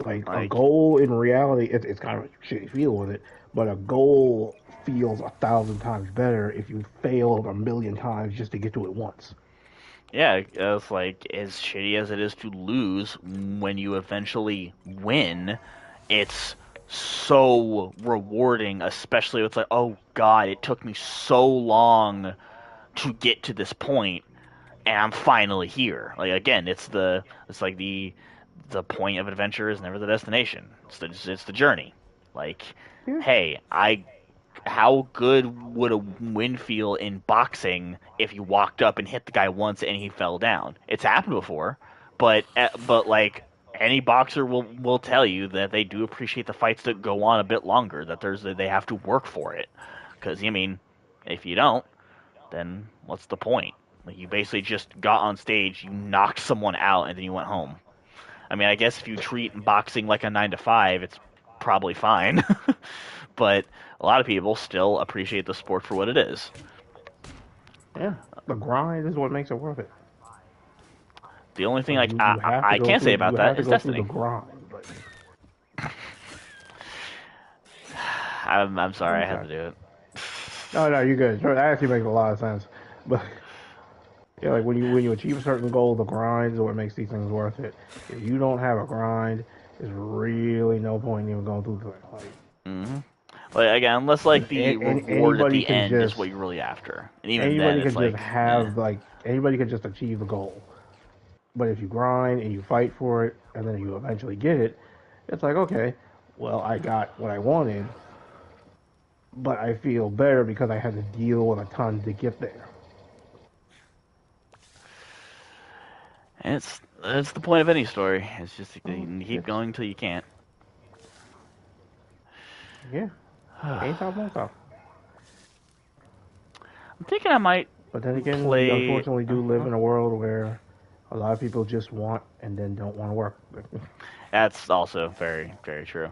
Like a Like, goal in reality, it's kind of a shitty feel with it, but a goal feels 1,000 times better if you failed a million times just to get to it once. yeah, it's like as shitty as it is to lose when you eventually win, it's so rewarding, especially if it's like, oh God, it took me so long to get to this point and I'm finally here. Like again, it's like the point of adventure is never the destination. It's the journey. Like, Yeah, hey, I how good would a win feel in boxing if you walked up and hit the guy once and he fell down? It's happened before, but like any boxer will tell you that they do appreciate the fights that go on a bit longer. That they have to work for it. Because I mean, if you don't, then what's the point? Like you basically just got on stage, you knocked someone out, and then you went home. I mean, I guess if you treat boxing like a 9 to 5, it's probably fine. But a lot of people still appreciate the sport for what it is. yeah. The grind is what makes it worth it. The only thing Like like you have to I go can say through about you have that to is go through the Destiny. grind. But I'm sorry I had okay, to do it. no, no, you're good. That actually makes a lot of sense. But yeah, like when you achieve a certain goal, the grind is what makes these things worth it. If you don't have a grind, there's really no point in even going through the thing. Like, Hmm. Like again, unless like the reward at anybody the can end is just what you're really after, and even then, anybody it's can just like, eh. have like anybody can just achieve a goal. But if you grind and you fight for it and then you eventually get it, it's like okay, well I got what I wanted, but I feel better because I had to deal with a ton to get there. It's the point of any story. It's just Oh, you keep it's going till you can't. yeah, ain't top, no top. I'm thinking I might But then again, we play. unfortunately do live in a world where a lot of people just want and then don't want to work. That's also very, very true.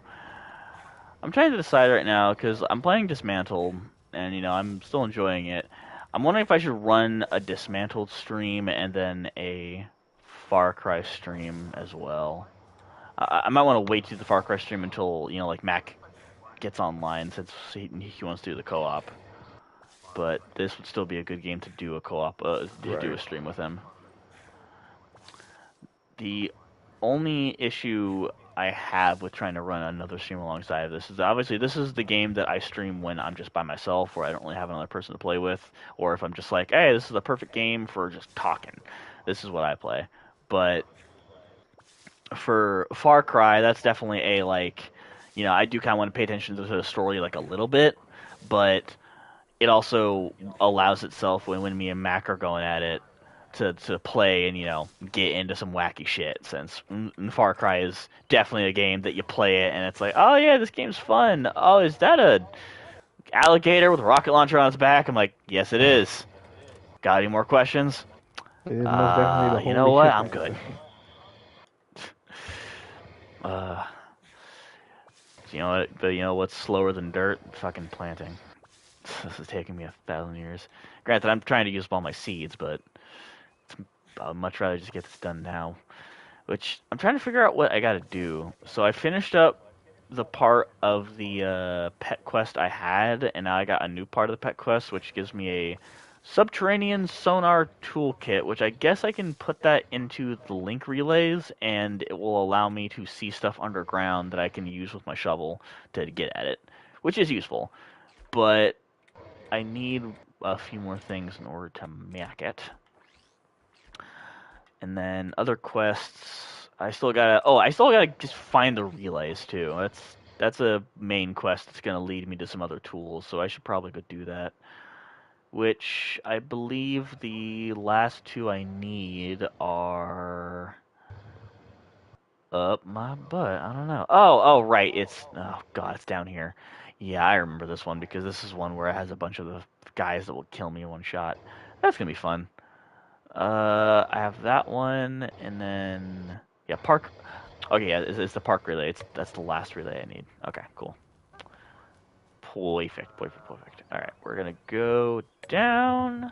I'm trying to decide right now because I'm playing Dismantle, and I'm still enjoying it. I'm wondering if I should run a Dismantled stream and then a Far Cry stream as well. I might want to wait to the Far Cry stream until like Mac gets online since he wants to do the co-op. But this would still be a good game to do a co-op, to do Right. a stream with him. The only issue I have with trying to run another stream alongside of this is obviously this is the game that I stream when I'm just by myself, where I don't really have another person to play with, or if I'm just like, hey, this is the perfect game for just talking. This is what I play. But for Far Cry, that's definitely a like, I do kind of want to pay attention to the story like a little bit, but it also allows itself when me and Mac are going at it to play and get into some wacky shit. Since Far Cry is definitely a game that you play it and it's like, oh yeah, this game's fun. Oh, is that a alligator with a rocket launcher on its back? I'm like, yes, it is. Got any more questions? It is most definitely the You know holy what? shit I'm man. good. Uh, but what's slower than dirt? Fucking planting. This is taking me 1,000 years. Granted, I'm trying to use up all my seeds, but I'd much rather just get this done now. Which I'm trying to figure out what I got to do. So I finished up the part of the pet quest I had, and now I got a new part of the pet quest, which gives me a subterranean sonar toolkit, which I guess I can put that into the link relays, and it will allow me to see stuff underground that I can use with my shovel to get at it, which is useful. But I need a few more things in order to make it. And then other quests, I still gotta just find the relays too. That's a main quest that's gonna lead me to some other tools, so I should probably go do that. Which I believe the last two I need are up my butt. I don't know. Oh, right. Oh god, it's down here. Yeah, I remember this one because this is one where it has a bunch of the guys that will kill me in one shot. That's gonna be fun. I have that one, and then yeah, park. Okay, yeah, it's the park relay. That's the last relay I need. Okay, cool. Perfect. All right, we're gonna go down,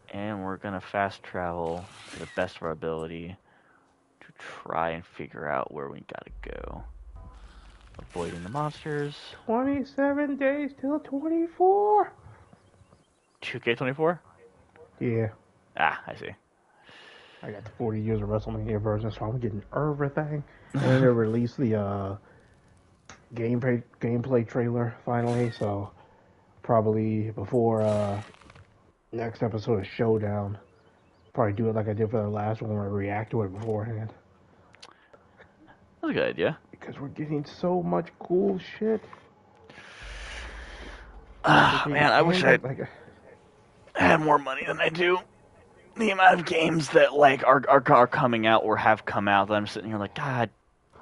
and we're gonna fast travel to the best of our ability to try and figure out where we gotta go. Avoiding the monsters. 27 days till 24. 2K24? Yeah. Ah, I see. I got the 40 years of WrestleMania version, so I'm getting everything. And then they released the gameplay trailer finally, so probably before next episode of Showdown, probably do it like I did for the last one where I react to it beforehand. That's a good idea. Because we're getting so much cool shit. Man, I wish I had more money than I do. The amount of games that like are coming out or have come out that I'm sitting here like, God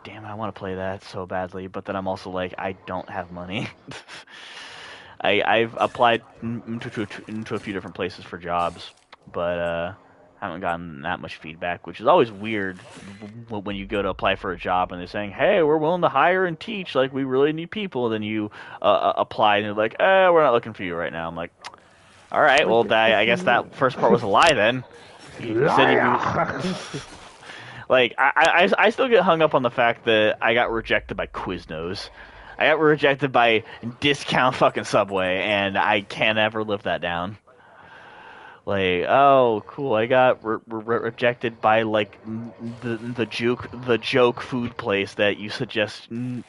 damn, I want to play that so badly, but then I'm also like, I don't have money. I've applied into a few different places for jobs, but haven't gotten that much feedback, which is always weird when you go to apply for a job and they're saying, hey, we're willing to hire and teach, like we really need people. Then you apply and they're like, we're not looking for you right now. I'm like, all right, well, I guess that first part was a lie then. You said you like, I still get hung up on the fact that I got rejected by Quiznos. I got rejected by Discount fucking Subway, and I can't ever live that down. Like, oh, cool, I got rejected by, like, the joke food place that you suggest to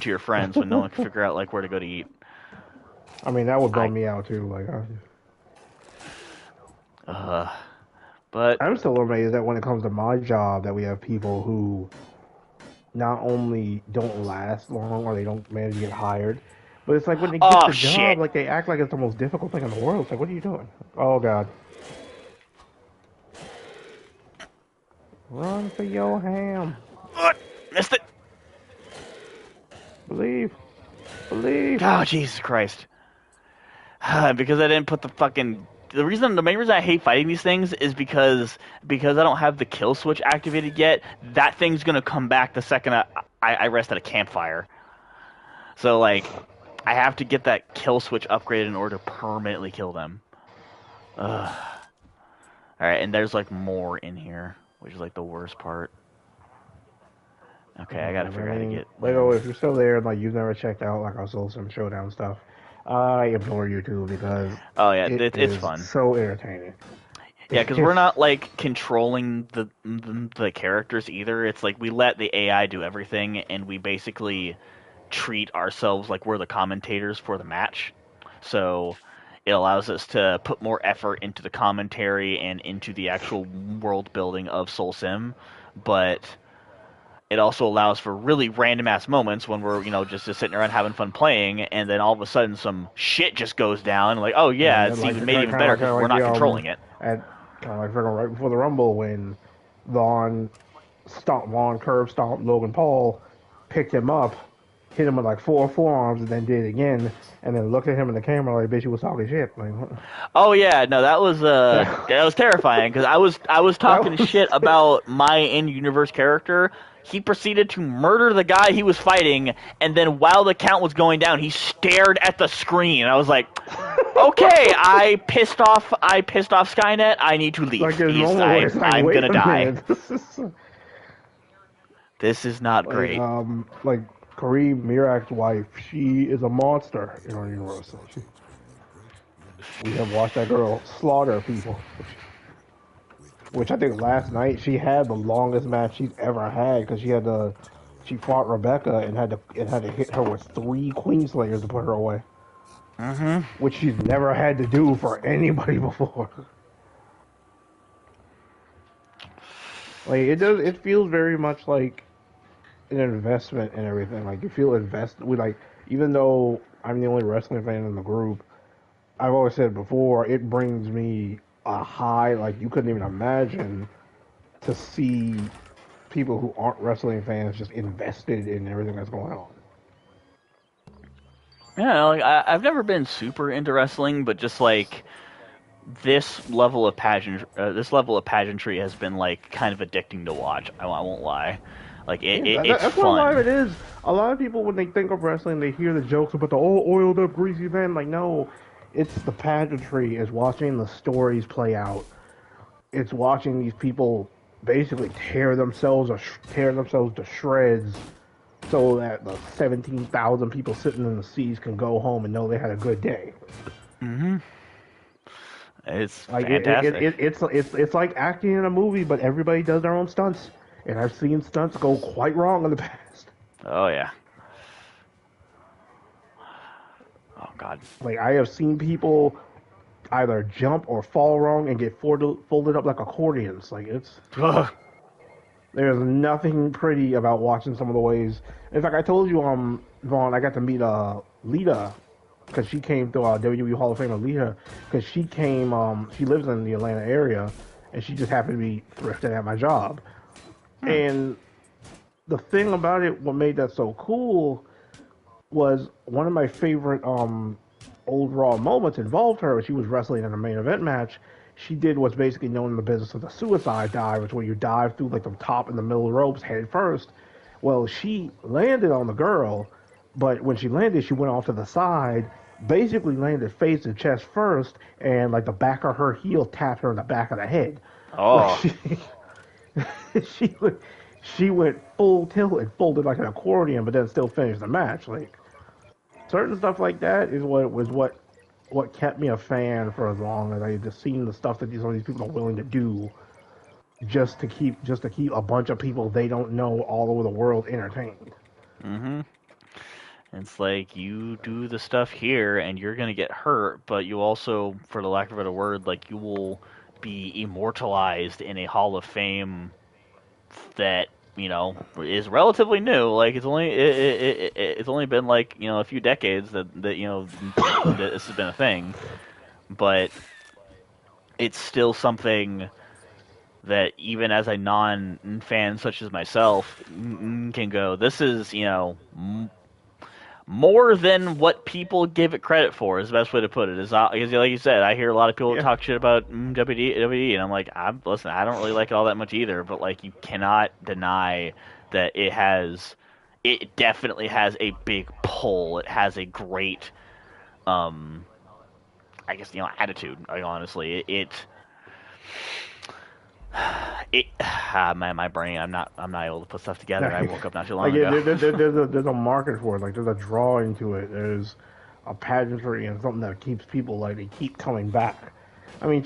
your friends when no one can figure out, like, where to go to eat. I mean, that would bum me out, too. But I'm still amazed that when it comes to my job that we have people who not only don't last long or they don't manage to get hired, but it's like when they get the job, like they act like it's the most difficult thing in the world. It's like, what are you doing? Oh god. Run for your ham. What? Missed it. Believe. Oh, Jesus Christ. Because I didn't put the fucking... The main reason I hate fighting these things is because I don't have the kill switch activated yet. That thing's gonna come back the second I rest at a campfire. So, like, I have to get that kill switch upgraded in order to permanently kill them. Alright, and there's, like, more in here, which is, like, the worst part. Okay, I gotta figure out how to get... Lego, if you're still there and, like, you've never checked out, like, our Soul Sim Showdown stuff, I implore you to, because it's fun. So entertaining. Yeah, because we're not like controlling the characters either. It's like we let the AI do everything, and we basically treat ourselves like we're the commentators for the match. So it allows us to put more effort into the commentary and into the actual world building of Soul Sim, but it also allows for really random ass moments when we're, just sitting around having fun playing, and then all of a sudden some shit just goes down. Like, oh yeah, it's like, even made even better because we're not controlling it. At kind of like right before the Rumble, when Vaughn curb stomped Logan Paul, picked him up, hit him with like 4 forearms, and then did it again, and then looked at him in the camera like, bitch, you was talking shit. Like, oh yeah, no, that was terrifying because I was talking shit about my in-universe character. He proceeded to murder the guy he was fighting, and then while the count was going down, he stared at the screen. I was like, okay, I pissed off Skynet. I need to leave. Like, I'm gonna die. This is not great. Like Kareem Mirak's wife, she is a monster in our universe. We have watched that girl slaughter people. Which I think last night she had the longest match she's ever had because she fought Rebecca and had to hit her with 3 Queenslayers to put her away. Mm-hmm. which she's never had to do for anybody before. Like it does, it feels very much like an investment and everything. Like you feel invested. We like, even though I'm the only wrestling fan in the group, I've always said before, it brings me a high like you couldn't even imagine to see people who aren't wrestling fans just invested in everything that's going on. Yeah, like I've never been super into wrestling, but just like this level of pageantry has been like kind of addicting to watch. I won't lie, like Yeah, it's that's what a lot of fun. it is. A lot of people, when they think of wrestling, they hear the jokes about the oiled up, greasy man. Like, no, it's the pageantry. It's watching the stories play out. It's watching these people basically tear themselves to shreds, so that the 17,000 people sitting in the seats can go home and know they had a good day. Hmm. It's Like fantastic. it's like acting in a movie, but everybody does their own stunts. And I've seen stunts go quite wrong in the past. Oh yeah. Oh god. Like I have seen people either jump or fall wrong and get folded up like accordions. Like there's nothing pretty about watching some of the ways. In fact, I told you, Vaughn, I got to meet Lita because she came through WWE Hall of Fame. Lita, because she came, she lives in the Atlanta area, and she just happened to be thrifting at my job. Hmm. And the thing about it, what made that so cool was one of my favorite old Raw moments involved her. She was wrestling in a main event match. She did what's basically known in the business as a suicide dive, which where you dive through like the top and the middle ropes head first. Well, she landed on the girl, but when she landed, she went off to the side, basically landed face and chest first, and like the back of her heel tapped her in the back of the head. Like Oh. she went, she went full tilt and folded like an accordion, but then still finished the match. Like certain stuff like that is what kept me a fan for as long as I just seen the stuff that some of these people are willing to do just to keep a bunch of people they don't know all over the world entertained. Hmm. It's like you do the stuff here and you're gonna get hurt, but you also, for the lack of a better word, like you will be immortalized in a Hall of Fame that is relatively new. Like it's only been like a few decades that that this has been a thing, but it's still something that even as a non-fan such as myself can go. This is more than what people give it credit for. Is the best way to put it. Is because like you said, I hear a lot of people Yeah, talk shit about WWE, and I'm like, listen, I don't really like it all that much either. But like, you cannot deny that it definitely has a big pull. It has a great, um, I guess attitude. Like, honestly, it my brain. I'm not able to put stuff together. I woke up not too long like ago. there's a market for it. Like there's a drawing to it. There's a pageantry and something that keeps people like they keep coming back. I mean,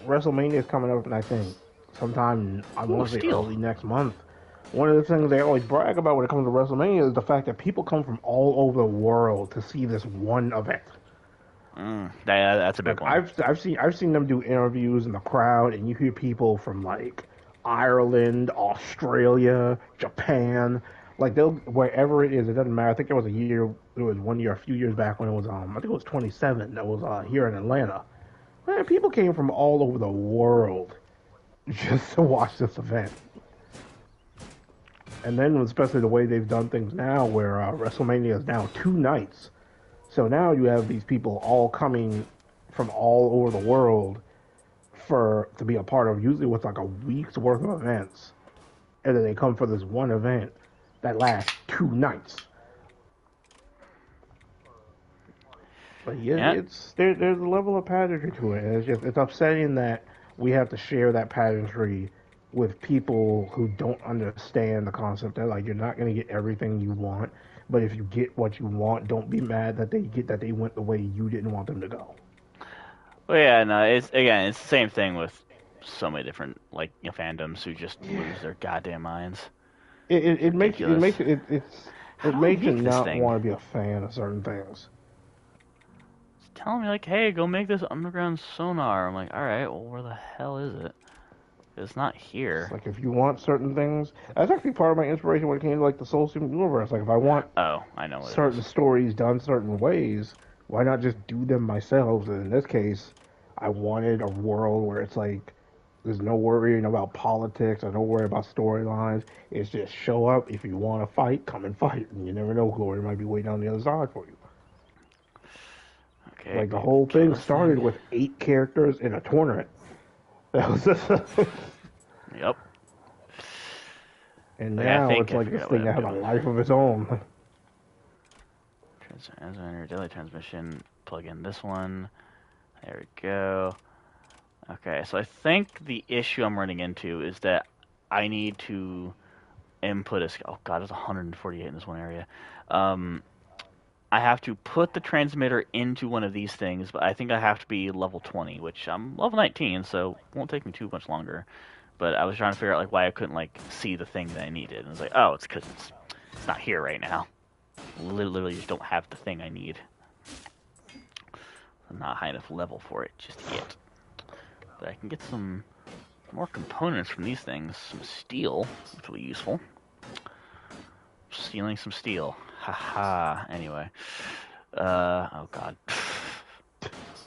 WrestleMania is coming up, and I think sometime I Ooh, want to say steel. early next month. One of the things they always brag about when it comes to WrestleMania is the fact that people come from all over the world to see this one event. That's a big Like one. I've seen them do interviews in the crowd, and you hear people from like Ireland, Australia, Japan, like they'll wherever it is, it doesn't matter. I think there was one year, a few years back when it was I think it was 27 that was here in Atlanta. Man, people came from all over the world just to watch this event. And then especially the way they've done things now, where WrestleMania is now 2 nights. So now you have these people all coming from all over the world for to be a part of usually what's like a week's worth of events, and then they come for this one event that lasts 2 nights. But yeah, Yeah. there's a level of pageantry to it. And it's upsetting that we have to share that pageantry with people who don't understand the concept that like you're not gonna get everything you want, but if you get what you want, don't be mad that they went the way you didn't want them to go. Well, yeah, no, it's the same thing with so many different like fandoms who just lose their goddamn minds. It makes Ridiculous. it How it do I makes you make this not thing? want to be a fan of certain things. telling me like, hey, go make this underground sonar. I'm like, all right, well, where the hell is it? It's not It's here. like if you want certain things, that's actually part of my inspiration when it came to like the Soul Stream universe. Like if I want Oh, I know what it certain is. stories done certain ways, why not just do them myself? And in this case, I wanted a world where it's like there's no worrying about politics, or no worry about storylines. It's just show up. If you want to fight, come and fight. And you never know, Glory might be waiting on the other side for you. Okay, Like the whole kill thing this started thing. with 8 characters in a tournament. That was just, Yep. and Like, I now it's think I like figured this out what thing that I'm has a doing. life of its own. Transmitter, daily transmission. Plug in this one. There we go. Okay, so I think the issue I'm running into is that I need to input a. Oh god, there's 148 in this one area. I have to put the transmitter into one of these things, but I think I have to be level 20, which I'm level 19, so it won't take me too much longer. But I was trying to figure out like why I couldn't like see the thing that I needed, and I was like, oh, it's because it's not here right now. Literally, just don't have the thing I need. I'm not high enough level for it just yet. But I can get some more components from these things. Some steel, which will be useful. Stealing some steel. Haha. Anyway. Oh god.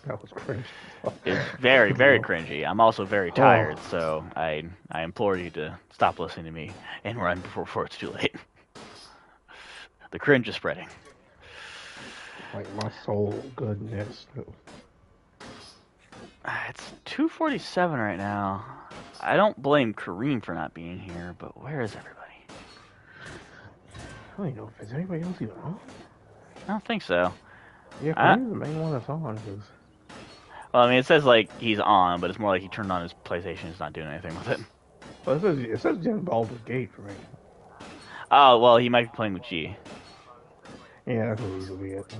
That was cringe. It's very, very cringy. I'm also very Oh, tired, so I implore you to stop listening to me and run before it's too late. The cringe is spreading. like my soul, goodness. It's 2:47 right now. I don't blame Kareem for not being here, but where is everybody? I don't even know if there's anybody else even on. I don't think so. Yeah, I, Kareem's the main one that's on. Cause... well, I mean, it says like he's on, but it's more like he turned on his PlayStation. He's not doing anything with it. Well, it says Jen Baldur's Gate for me. Oh well, he might be playing with G. Yeah, that's what usually it.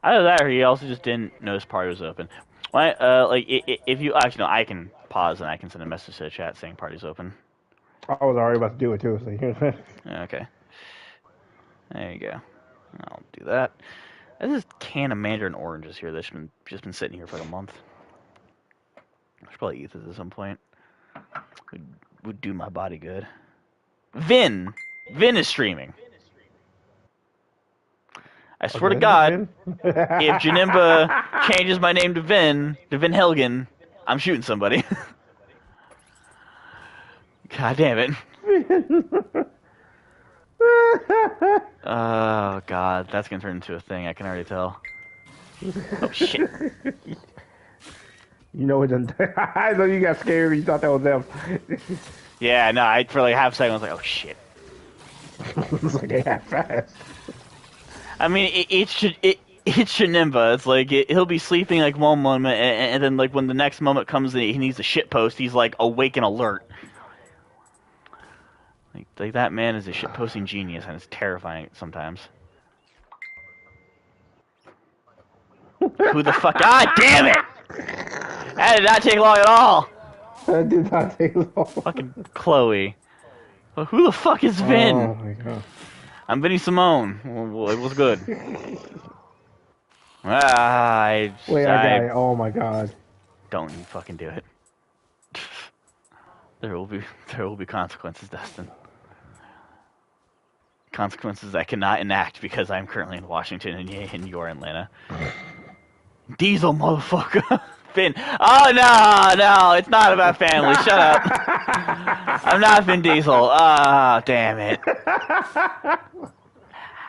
Either that, or he also just didn't know his party was open. Why? Like if you actually no, I can pause and I can send a message to the chat saying party's open. I was already about to do it too. So here's Okay, there you go. I'll do that. There's this can of mandarin oranges here that's just been sitting here for like a month. I should probably eat this at some point. Would do my body good. Vin is streaming. I swear to God, if Janimba changes my name to Vin Helgen, I'm shooting somebody. God damn it. Oh god, that's gonna turn into a thing, I can already tell. Oh shit. You know it doesn't. I know you got scared. You thought that was them. Yeah, no, I for like half a second I was like, oh shit. It's like they have fast. I mean, it's Shanimba. It's like he'll be sleeping like one moment, and then like when the next moment comes and he needs a shit post, he's like awake and alert. Like that man is a shit posting genius, and it's terrifying sometimes. Who the fuck? God damn it! That did not take long at all. That did not take long. Fucking Chloe. Well, who the fuck is Vin? Oh my god. I'm Vinny Simone. Well, it was good. Wait, I got it. Oh my god. Don't you fucking do it. There will be consequences, Dustin. Consequences I cannot enact because I'm currently in Washington and you're in Atlanta. Diesel, motherfucker. Finn. Oh no, it's not about family. Shut up. I'm not Vin Diesel. Ah, damn it.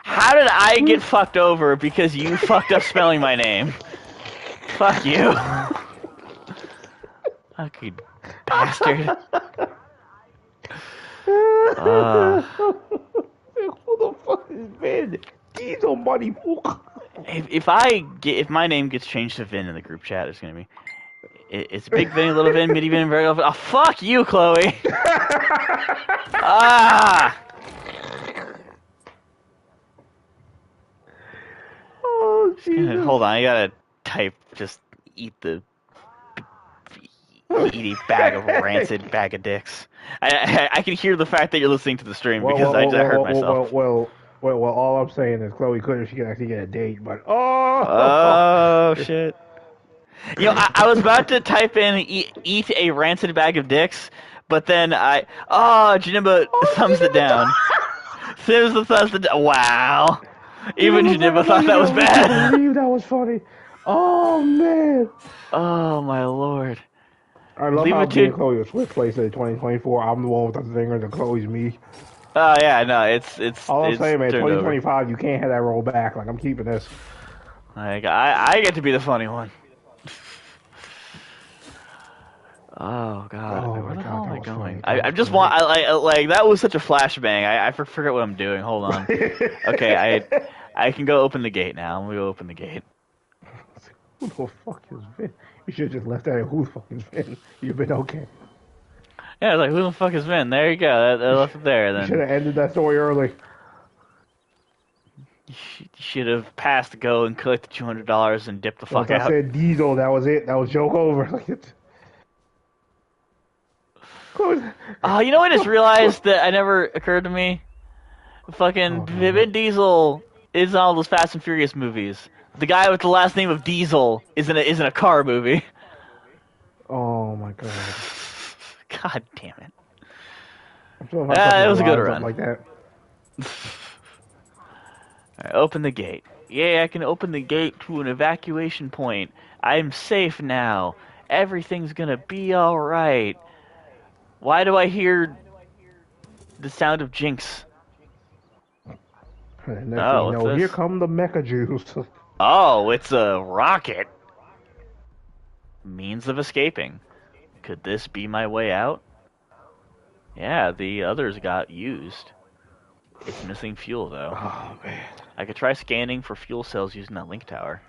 How did I get fucked over because you fucked up spelling my name? Fuck you. Fucking bastard. Who the fuck is Vin? Diesel money. If my name gets changed to Vin in the group chat, it's gonna be it's Big Vin, Little Vin, Mini Vin, very little Vin. Oh fuck you, Chloe. Ah. Oh Jesus. Hold on, I gotta type. Just eat a bag of rancid bag of dicks. I can hear the fact that you're listening to the stream because I heard myself. Well, all I'm saying is Chloe could if she could actually get a date, but oh, shit. You know, I was about to type in eat a rancid bag of dicks, but then Janimba thumbs it down. Thumbs it down. Wow. Even Janimba thought that was I can't bad. believe that was funny. Oh man. Oh my lord. I love Leave how it me to. and Chloe were switch places in 2024. I'm the one with the zingers and Chloe's me. Oh yeah, no, it's All I'm it's saying, man, turned over. 2025, you can't have that roll back. Like, I'm keeping this. Like I get to be the funny one. Oh God, Oh where my the hell god, am that I was going? funny. That I was just great. want I like that was such a flashbang. I forget what I'm doing. Hold on. Okay, I can go open the gate now. I'm gonna go open the gate. Who the fuck is Vin? You should have just left that at who the fuck is Vin. You've been okay. Yeah, it's like who the fuck has been? There you go. I left it there. You should Then have ended that story early. you should have passed go and collected $200 and dipped the Once fuck I out. said Diesel, that was it. That was joke over. Like it's. Chloe, Oh, you know what I just Chloe. realized that I never occurred to me? Fucking Oh no, what? Vin Diesel is in all those Fast and Furious movies. The guy with the last name of Diesel is in a car movie. Oh my god. God damn it. I'm sure how stuff It just was a good lines up run. like that. Alright, open the gate. Yay, I can open the gate to an evacuation point. I'm safe now. Everything's gonna be alright. Why do I hear the sound of Jinx? And next thing Oh, you what's know, here this? come the mecha Jews. Oh, it's a rocket. Means of escaping. Could this be my way out? Yeah, the others got used. It's missing fuel, though. Oh man. I could try scanning for fuel cells using that link tower.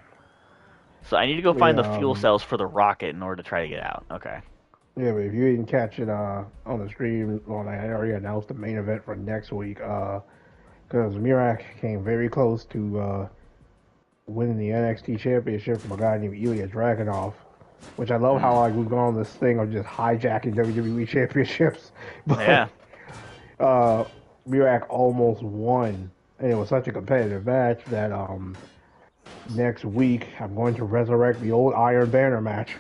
So I need to go find the Yeah, fuel cells for the rocket in order to try to get out. Okay. yeah, but if you didn't catch it on the stream, well, I already announced the main event for next week. Because Mirak came very close to winning the NXT Championship from a guy named Ilya Dragunov. Which I love how Hmm. like we've gone on this thing of just hijacking WWE championships, but Yeah. uh, Mirak almost won, and it was such a competitive match that next week I'm going to resurrect the old Iron Banner match.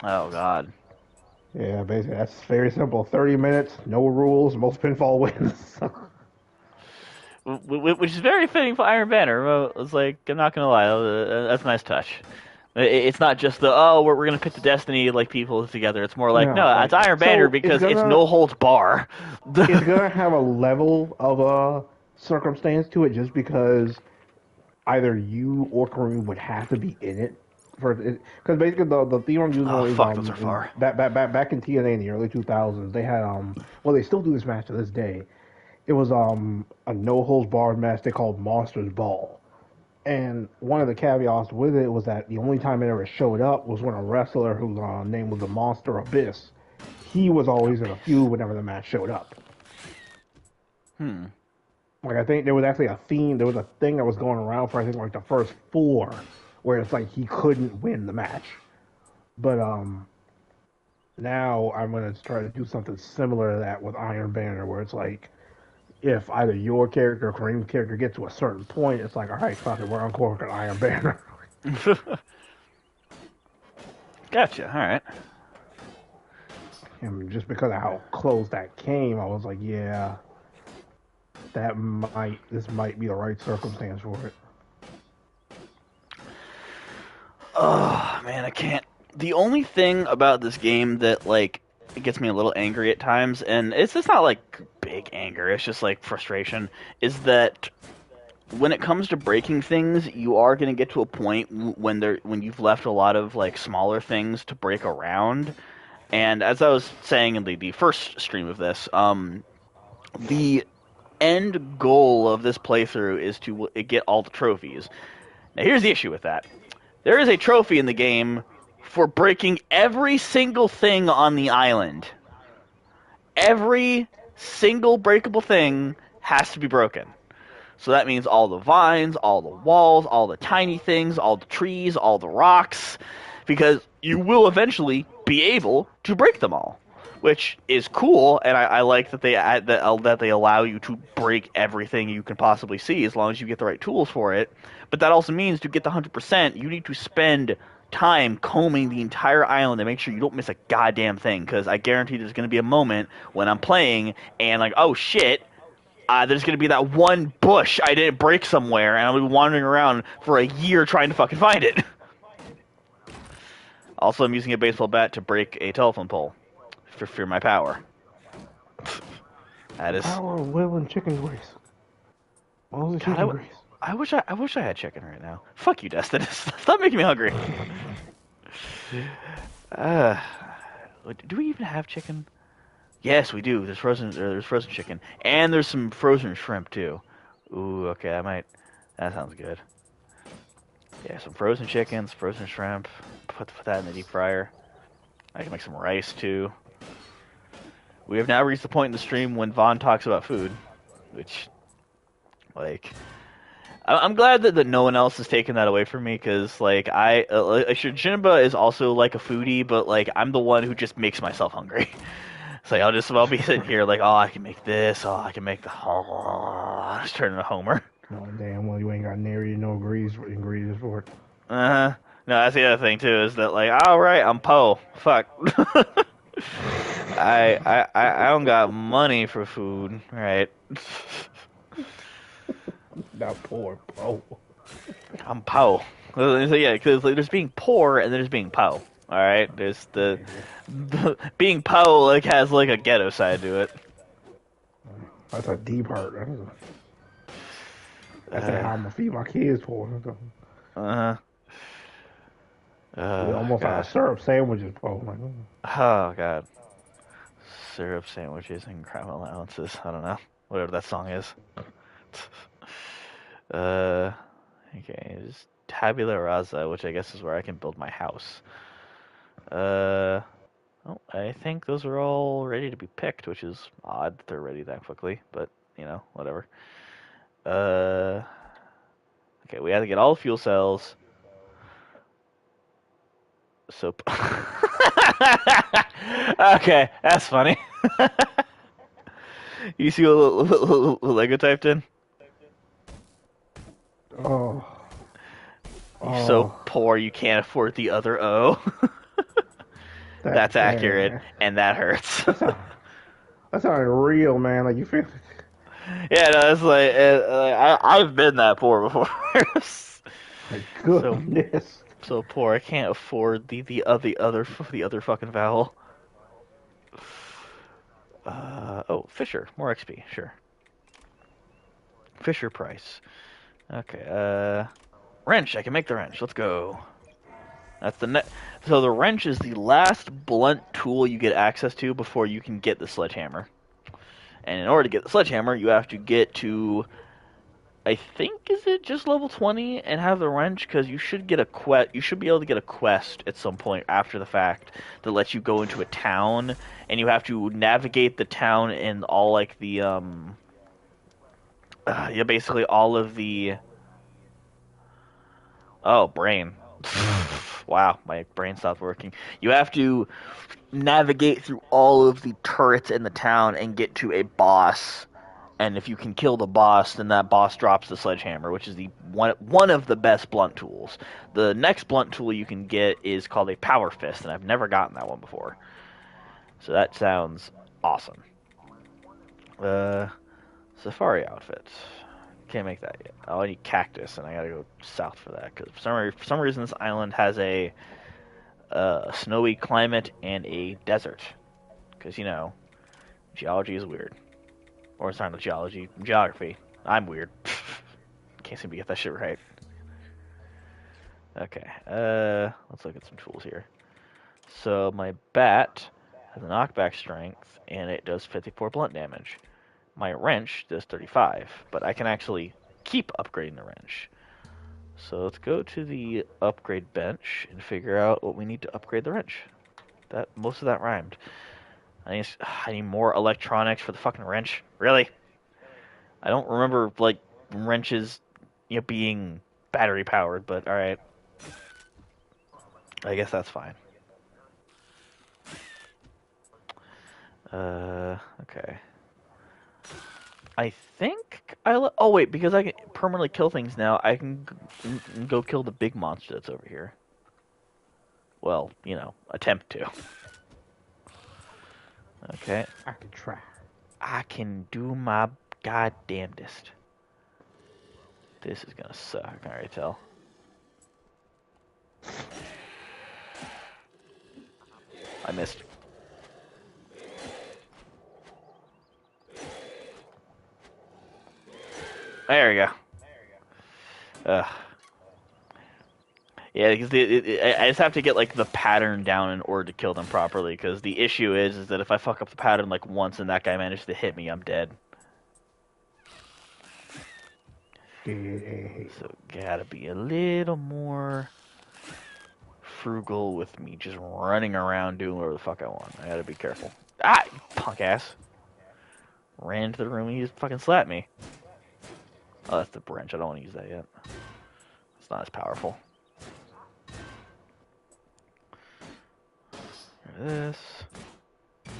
Oh God. Yeah, basically that's very simple. 30 minutes, no rules, most pinfall wins. Which is very fitting for Iron Banner. Well, it's like I'm not gonna lie, that's a nice touch. It's not just the we're gonna pit the Destiny like people together. It's more like No, no, it's like Iron Banner so because it's no holds bar. it's gonna have a level of circumstance to it just because either you or Kareem would have to be in it for it because basically the theme I'm using Oh is fuck, those are far. back in TNA in the early 2000s they had well they still do this match to this day. It was a no holds barred match they called Monsters Ball. And one of the caveats with it was that the only time it ever showed up was when a wrestler whose name was the Monster Abyss. He was always in a feud whenever the match showed up. Hmm. Like I think there was actually a theme. There was a thing that was going around for I think like the first four, where it's like he couldn't win the match. But now I'm gonna try to do something similar to that with Iron Banner, where it's like if either your character or Kareem's character get to a certain point, it's like all right, fuck it, we're on court with Iron Banner. Gotcha. All right. And just because of how close that came, I was like, yeah, this might be the right circumstance for it. Oh man, I can't. The only thing about this game that like it gets me a little angry at times, and it's not like big anger. It's just like frustration. Is that when it comes to breaking things, you are going to get to a point when you've left a lot of like smaller things to break around. And as I was saying in the first stream of this, the end goal of this playthrough is to get all the trophies. Now here's the issue with that. There is a trophy in the game for breaking every single thing on the island. Every single breakable thing has to be broken. So that means all the vines, all the walls, all the tiny things, all the trees, all the rocks, because you will eventually be able to break them all. which is cool, and I like that they add that they allow you to break everything you can possibly see as long as you get the right tools for it. But that also means to get the 100%, you need to spend time combing the entire island to make sure you don't miss a goddamn thing. Because I guarantee there's going to be a moment when I'm playing and like, oh shit, there's going to be that one bush I didn't break somewhere, and I'll be wandering around for a year trying to fucking find it. Also, I'm using a baseball bat to break a telephone pole for fear my power. That The is, power of will and chicken grease. All the God, chicken grease. I wish I had chicken right now. Fuck you, Destin. Stop making me hungry. Uh, do we even have chicken? Yes, we do. There's frozen chicken, and there's some frozen shrimp too. Ooh, okay, that sounds good. Yeah, some frozen chickens, frozen shrimp. Put that in the deep fryer. I can make some rice too. We have now reached the point in the stream when Vaughn talks about food, which, like, I'm glad that no one else has taken that away from me because, like, Jinba is also like a foodie, but like I'm the one who just makes myself hungry. It's like I'll be sitting here like, oh, I can make this, oh, I can make the, oh, just turn into Homer. No, damn well you ain't got nary no ingredients for it. Uh huh. No, that's the other thing too is that like, all right, I'm Poe. Fuck. I don't got money for food, right? Not poor, bro. I'm Poe. So, yeah, because like, there's being poor and there's being Poe. All right, there's the being Poe like has like a ghetto side to it. That's a deep hurt. That's how I'm gonna feed my kids for. Uh We almost like a God. syrup sandwiches, bro. Like, Oh God. Syrup sandwiches and crab allowances. I don't know. Whatever that song is. uh, okay. Just tabula rasa, which I guess is where I can build my house. Uh, oh, I think those are all ready to be picked, which is odd that they're ready that quickly, but you know, whatever. Uh, okay, we have to get all the fuel cells. So, okay, that's funny. You see what Lego typed in? oh, You're so oh, poor you can't afford the other O. That's accurate, man. and that hurts. That's not real, man. Like you feel. Yeah, no, it's like I've been that poor before. My so goodness. so poor I can't afford the other fucking vowel. Oh, Fisher, more XP, sure. Fisher price. Okay, wrench. I can make the wrench. Let's go. That's the net. So the wrench is the last blunt tool you get access to before you can get the sledgehammer. And in order to get the sledgehammer, you have to get to, I think, is it just level 20 and have the wrench? Because you should get a quest. You should be able to get a quest at some point after the fact that lets you go into a town, and you have to navigate the town and all like the yeah, basically all of the. Oh, brain. Wow, my brain stopped working. You have to navigate through all of the turrets in the town and get to a boss. And if you can kill the boss, then that boss drops the sledgehammer, which is the one of the best blunt tools. The next blunt tool you can get is called a power fist, and I've never gotten that one before. So that sounds awesome. Uh, Safari outfit. Can't make that yet. Oh, I need cactus, and I gotta go south for that because for some reason this island has a snowy climate and a desert. Because you know, geology is weird. Or it's not geology, geography. I'm weird. Can't seem to get that shit right. Okay, let's look at some tools here. So my bat has a knockback strength, and it does 54 blunt damage. My wrench does 35, but I can actually keep upgrading the wrench. So let's go to the upgrade bench and figure out what we need to upgrade the wrench. That most of that rhymed. I need more electronics for the fucking wrench. Really? I don't remember like wrenches, you know, being battery powered, but all right. I guess that's fine. Okay. I think oh wait, because I can permanently kill things now, I can go kill the big monster that's over here. Well, attempt to. Okay. I can try. I can do my goddamnedest. This is gonna suck, I can already tell. I missed. There we go. Ugh. Yeah, because I just have to get like the pattern down in order to kill them properly. Because the issue is that if I fuck up the pattern like once and that guy manages to hit me, I'm dead. So gotta be a little more frugal with me just running around doing whatever the fuck I want. I gotta be careful. Ah, you punk ass. Ran into the room and he just fucking slapped me. Oh, that's the wrench. I don't want to use that yet. It's not as powerful. This. There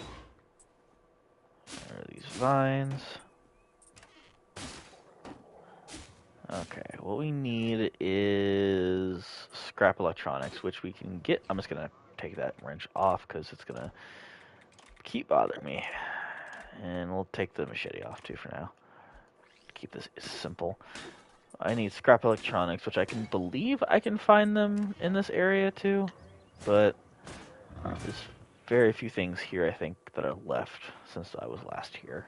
are these vines. Okay, what we need is scrap electronics, which we can get. I'm just gonna take that wrench off because it's gonna keep bothering me. And we'll take the machete off too for now. Keep this simple. I need scrap electronics, which I can believe I can find them in this area too, but there's very few things here I think that are left since I was last here.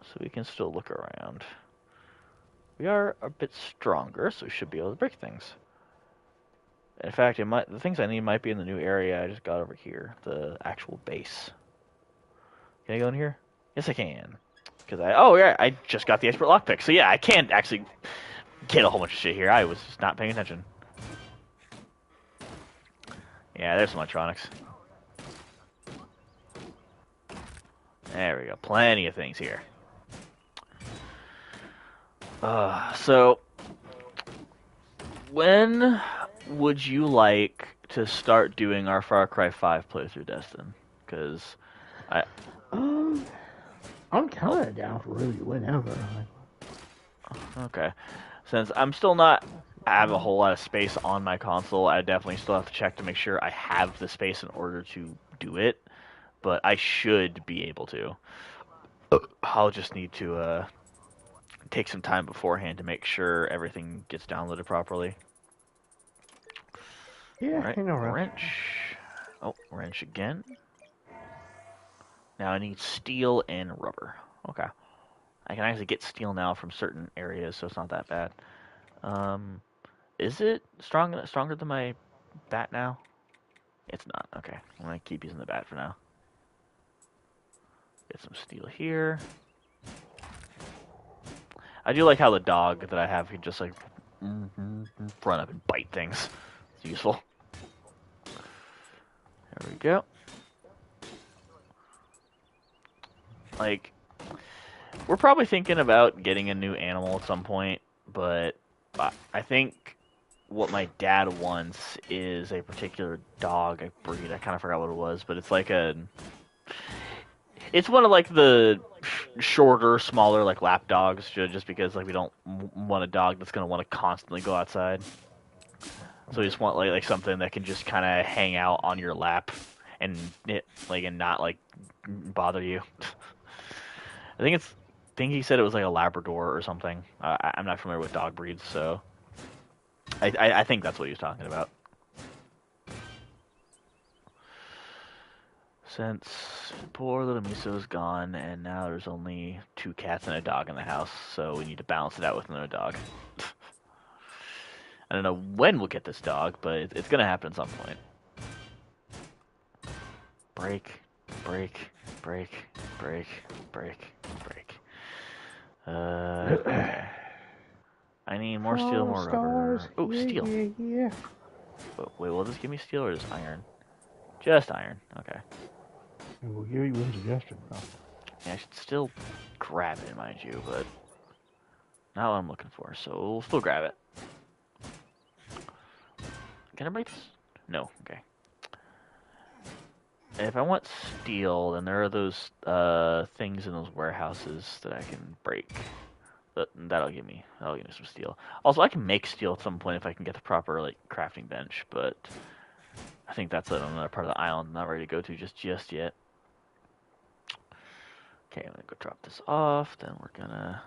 So we can still look around. We are a bit stronger, so we should be able to break things. In fact, the things I need might be in the new area I just got over here, the actual base. Can I go in here? Yes, I can. Because I just got the expert lockpick, so yeah, I can't actually get a whole bunch of shit here. I was just not paying attention. Yeah, there's some electronics. There we go. Plenty of things here. So, when would you like to start doing our Far Cry 5 playthrough, Destin? Because I'm kind of down for really whenever. Okay. Since I'm still not have a whole lot of space on my console, I definitely still have to check to make sure I have the space in order to do it. But I should be able to. I'll just need to take some time beforehand to make sure everything gets downloaded properly. Yeah, All right, hang around. wrench. Oh, wrench again. Now I need steel and rubber. Okay. I can actually get steel now from certain areas, so it's not that bad. Is it stronger than my bat now? It's not. Okay. I'm going to keep using the bat for now. Get some steel here. I do like how the dog that I have can just like run up and bite things. It's useful. There we go. Like, we're probably thinking about getting a new animal at some point, but I think what my dad wants is a particular dog, a breed. I kind of forgot what it was, but it's like it's one of like the shorter, smaller like lap dogs, just because like we don't want a dog that's gonna want to constantly go outside. So we just want like something that can just kind of hang out on your lap and not like bother you. I think he said it was like a Labrador or something. I'm not familiar with dog breeds, so I think that's what he was talking about. Since poor little Miso's gone, and now there's only 2 cats and a dog in the house, so we need to balance it out with another dog. I don't know when we'll get this dog, but it's going to happen at some point. Break, break, break, break, break, break. Okay. I need more steel, more rubber. Oh, steel. Yeah. Wait, will this give me steel or just iron? Just iron. Okay. We'll give you a suggestion, though. Yeah, I should still grab it, mind you, but not what I'm looking for, so we'll still grab it. Can I break this? No, okay. if I want steel, then there are those things in those warehouses that I can break. That'll give me some steel. Also, I can make steel at some point if I can get the proper like crafting bench, but I think that's another part of the island I'm not ready to go to just yet. Okay, I'm gonna go drop this off. Then we're gonna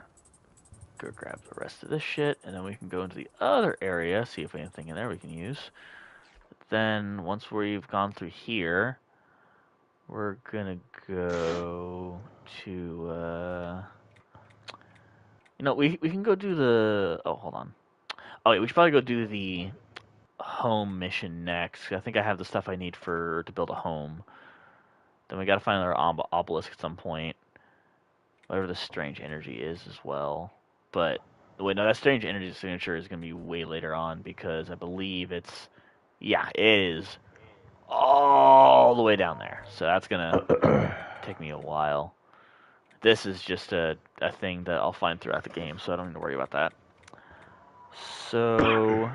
go grab the rest of this shit, and then we can go into the other area, see if we have anything in there we can use. Then once we've gone through here, we're gonna go to we can go do the hold on. Oh wait, we should probably go do the home mission next. I think I have the stuff I need to build a home. Then we gotta find another obelisk at some point. Whatever the strange energy is as well. But wait, no, that strange energy signature is gonna be way later on because I believe it is all the way down there. So that's gonna take me a while. This is just a thing that I'll find throughout the game, so I don't need to worry about that. So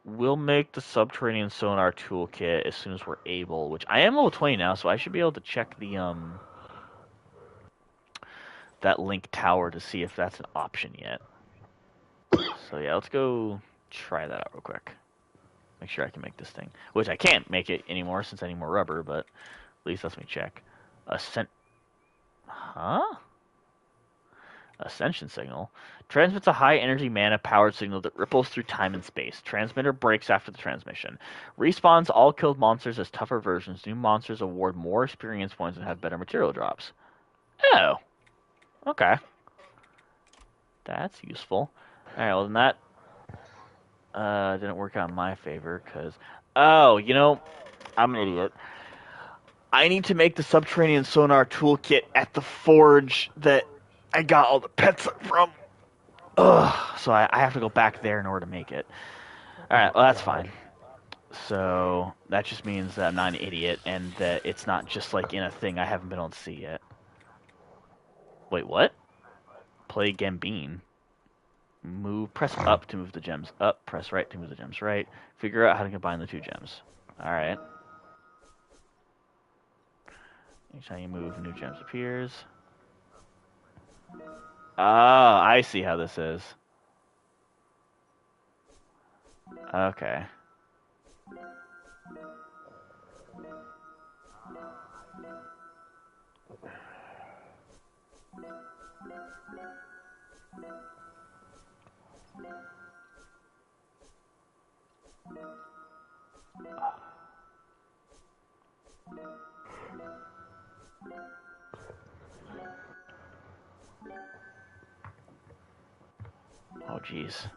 we'll make the subterranean sonar toolkit as soon as we're able, which I am level 20 now, so I should be able to check the that link tower to see if that's an option yet. So yeah, let's go try that out real quick. Make sure I can make this thing. Which I can't make it anymore since I need more rubber, but at least let me check. Ascension signal. Transmits a high energy mana powered signal that ripples through time and space. Transmitter breaks after the transmission. Respawns all killed monsters as tougher versions. New monsters award more experience points and have better material drops. Oh. Okay. That's useful. Alright, well then that didn't work out in my favor, because... Oh, I'm an idiot. I need to make the subterranean sonar toolkit at the forge that I got all the pets from. Ugh, so I have to go back there in order to make it. Alright, well that's fine. So that just means that I'm not an idiot, and that it's not just like in a thing I haven't been able to see yet. Wait, what? Play Gambine. Press up to move the gems up, press right to move the gems right. Figure out how to combine the two gems. Alright. Each time you move, new gems appears. Oh, I see how this is. Okay. Oh, jeez.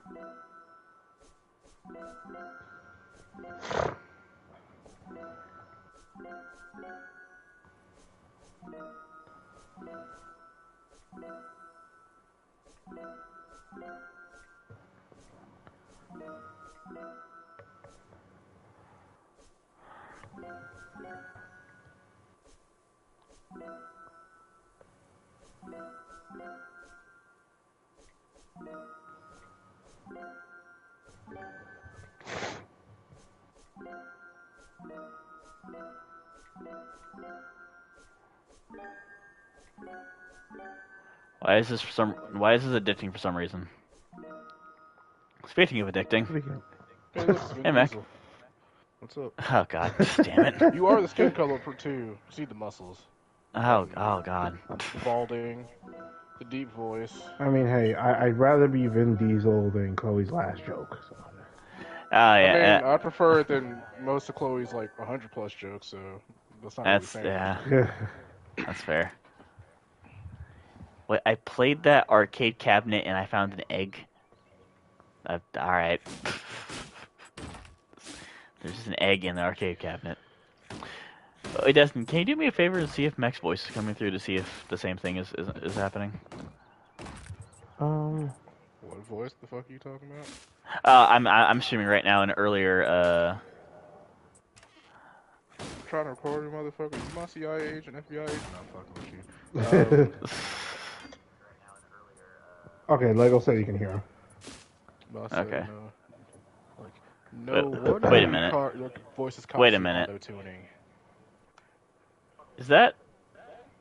Why is this addicting for some reason? Speaking of addicting. Hey, look, it's Vin Hey, Mac. Diesel. What's up? Oh god, damn it. You are the skin color for two. See the muscles. Oh god. The balding. The deep voice. I mean, hey, I'd rather be Vin Diesel than Chloe's last joke. So. Oh I yeah. mean, I prefer it than most of Chloe's like 100+ jokes, so that's not really That's saying yeah. That's fair. Wait, I played that arcade cabinet and I found an egg. Alright. There's just an egg in the arcade cabinet. Wait, Destin, can you do me a favor and see if Mech's voice is coming through to see if the same thing is happening? What voice the fuck are you talking about? I'm streaming right now an earlier Trying to record you, motherfucker. You my CIA agent, FBI agent? No, I'm fucking with you. Okay, Lego said you can hear him. Okay. No, what wait a minute. Your voice is Wait a minute. auto-tuning. Is that?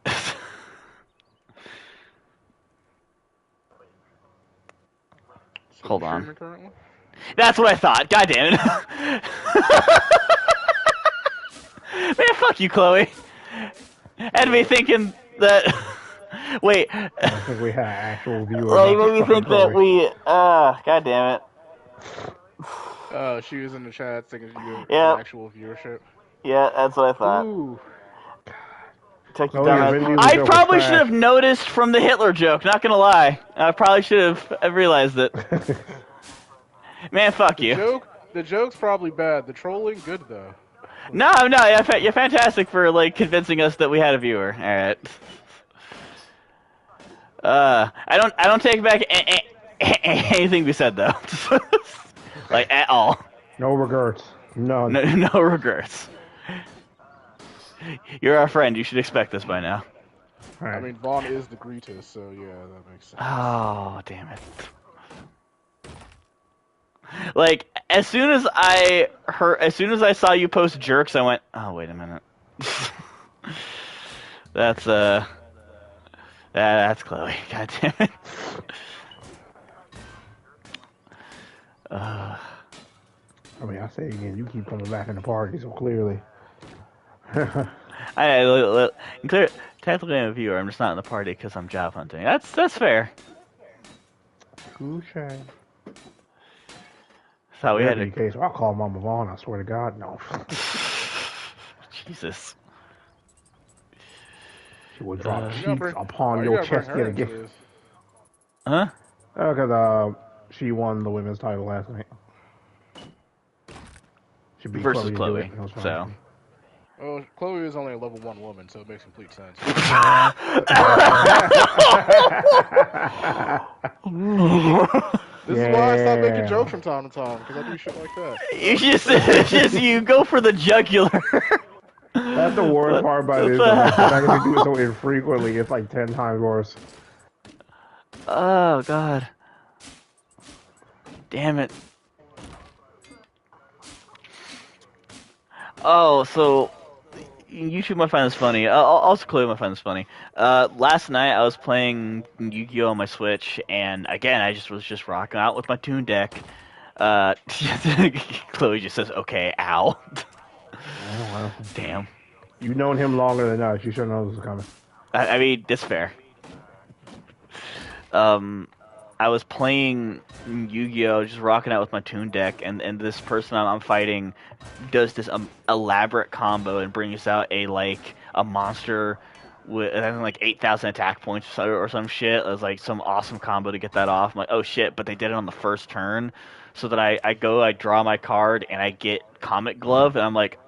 So you Hold on. streaming currently? That's what I thought. God damn it. Man, fuck you, Chloe. And me thinking that. Wait. I think we had an actual viewer, Like, not made just me fucking think that Chloe. we. God damn it. She was in the chat thinking you had Yep. actual viewership. Yeah, that's what I thought. Ooh. Took you Chloe down. admitted the I joke was probably should have trash. noticed from the Hitler joke, not gonna lie. I probably should have realized it. Man, fuck you. The joke's probably bad. The trolling, good though. No, you're fantastic for, like, convincing us that we had a viewer. Alright. I don't take back anything we said, though. Like, at all. No regrets. None. No regrets. You're our friend. You should expect this by now. All right. I mean, Vaughn is the Greetus, so yeah, that makes sense. Oh, damn it. Like, as soon as I saw you post jerks, I went, oh, wait a minute. That's Chloe. God damn it. I mean, I say again, you keep coming back in the party, so clearly. Clear, technically I'm a viewer. I'm just not in the party because I'm job hunting. That's fair. Touche. So we had In to. case, I'll call Mama Vaughn. I swear to God, no. Jesus. She will drop You gotta cheeks bring- upon you your gotta bring chest her yet into again. this. Huh? Because she won the women's title last night. She beat Versus Chloe. Chloe. To do it. It was fine. So. Oh, Chloe is only a level 1 woman, so it makes complete sense. This is why I stop making jokes from time to time, because I do shit like that. You just you go for the jugular. That's the worst part about it. Is that, like, the fact that they do it so infrequently, it's like 10 times worse. Oh God. Damn it. Oh, so YouTube might find this funny. Also, Chloe might find this funny. Last night I was playing Yu-Gi-Oh on my Switch, and again I was just rocking out with my Toon deck. Chloe just says, "Okay, ow." Well, Damn. you've known him longer than us. You should know this is coming. I mean, that's fair. I was playing Yu-Gi-Oh, just rocking out with my Toon deck, and this person I'm fighting does this elaborate combo and brings out a monster with, I think, like 8,000 attack points or some shit. It was like some awesome combo to get that off. I'm like, oh shit, but they did it on the first turn. So that I draw my card, and I get Comet Glove, and I'm like,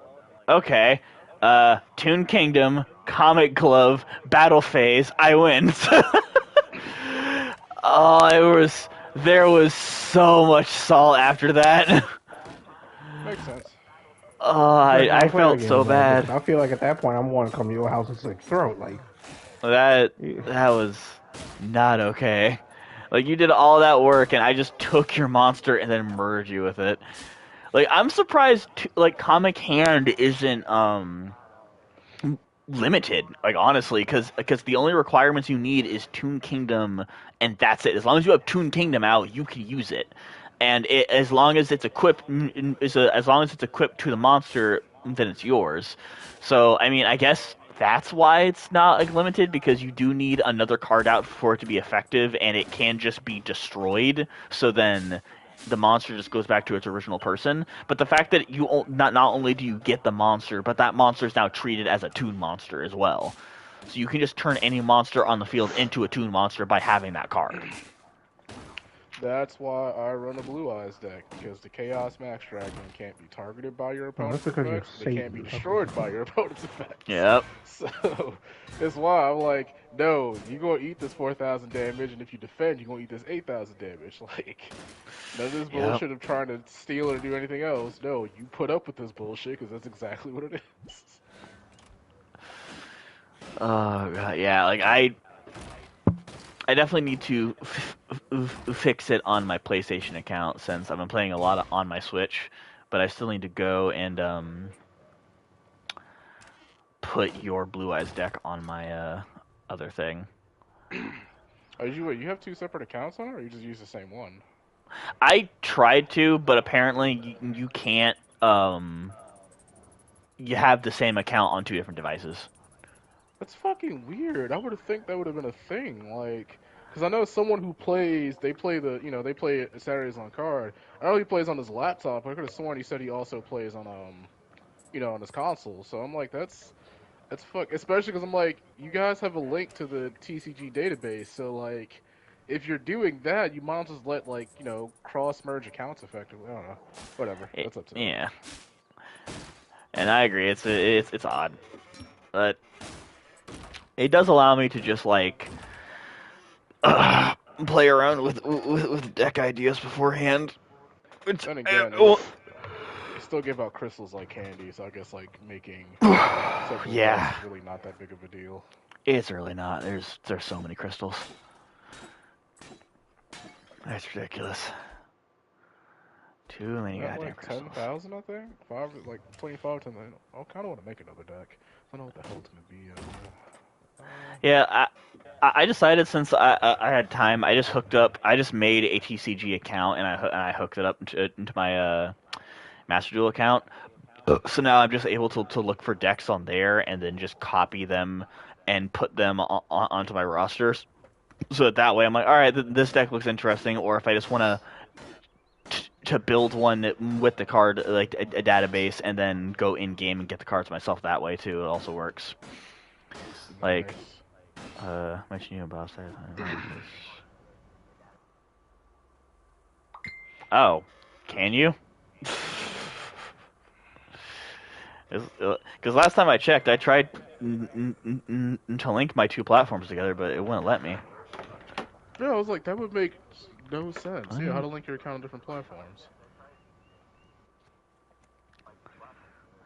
okay, Toon Kingdom, Comet Glove, Battle Phase, I win. Oh, there was so much salt after that. Makes sense. Oh, I felt so bad. I feel like at that point I'm wanting to come to your house and slit throat. Like That was not okay. Like, you did all that work, and I just took your monster and then merged you with it. Like, I'm surprised, like, Comic Hand isn't limited, like, honestly, because the only requirements you need is Toon Kingdom, and that's it. As long as you have Toon Kingdom out, you can use it, and as long as it's equipped to the monster, then it's yours. So, I mean, I guess that's why it's not, like, limited, because you do need another card out for it to be effective, and it can just be destroyed. So then the monster just goes back to its original person. But the fact that you not only do you get the monster, but that monster is now treated as a Toon monster as well. So you can just turn any monster on the field into a Toon monster by having that card. That's why I run a Blue Eyes deck, because the Chaos Max Dragon can't be targeted by your opponent's that's because you're effects, they can't be Satan. destroyed by your opponent's effects. Yep. So, that's why I'm like, no, you're going to eat this 4,000 damage, and if you defend, you're going to eat this 8,000 damage. Like, none of this bullshit of trying to steal or do anything else. No, you put up with this bullshit, because that's exactly what it is. Oh god, yeah. Like, I definitely need to fix it on my PlayStation account, since I've been playing a lot on my Switch, but I still need to go and put your Blue Eyes deck on my other thing. You have two separate accounts on it, or you just use the same one? I tried to, but apparently you can't. You have the same account on two different devices. That's fucking weird. I would have think that would have been a thing, like, because I know someone who plays. They play they play Saturdays on card. I know he plays on his laptop. I could have sworn he said he also plays on on his console. So I'm like, that's fuck. Especially because I'm like, you guys have a link to the TCG database, so like, if you're doing that, you might as well just let like cross merge accounts effectively. I don't know. Whatever. That's up to them. Yeah, and I agree. It's odd, but it does allow me to just like play around with deck ideas beforehand. Which Then again, they still give out crystals like candy, so I guess like making several yeah, decks is really not that big of a deal. it's really not. There's so many crystals. That's ridiculous. Too many At goddamn like crystals. 10,000, I think. 25, 10. I kind of want to make another deck. I don't know what the hell it's gonna be. Yeah, I decided since I had time, I just made a TCG account and I hooked it up into my Master Duel account. So now I'm just able to look for decks on there and then just copy them and put them onto my rosters. So that way I'm like, all right, this deck looks interesting. Or if I just want to build one with the card, like a database, and then go in game and get the cards myself that way too, it also works. Like, Nice. mention you about that. Oh, can you? Because last time I checked, I tried to link my two platforms together, but it wouldn't let me. Yeah, I was like, that would make no sense. Yeah, how to link your account on different platforms.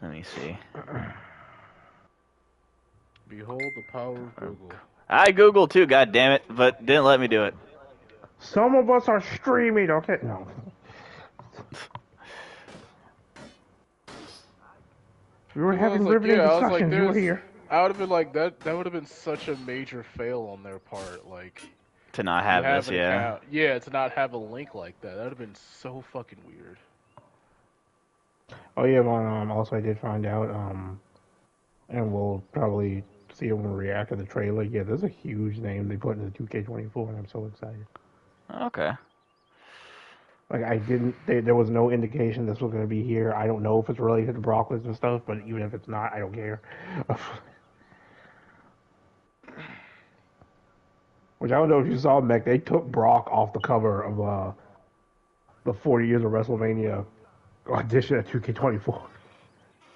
Let me see. Behold the power of Google. I Googled too, god damn it, but didn't let me do it. Some of us are streaming, okay? No. We were having riveting I was like, discussions. You were here. I would have been like, that would have been such a major fail on their part. Like, To not you have have this, an yeah. account. Yeah, to not have a link like that. That would have been so fucking weird. Oh yeah, but also I did find out, and we'll probably see it when we react to the trailer. Yeah, there's a huge name they put in the 2K24, and I'm so excited. Okay. Like I didn't, there was no indication this was going to be here. I don't know if it's related to Brock and stuff, but even if it's not, I don't care. Which I don't know if you saw, Mech. They took Brock off the cover of the 40 years of WrestleMania edition at 2K24.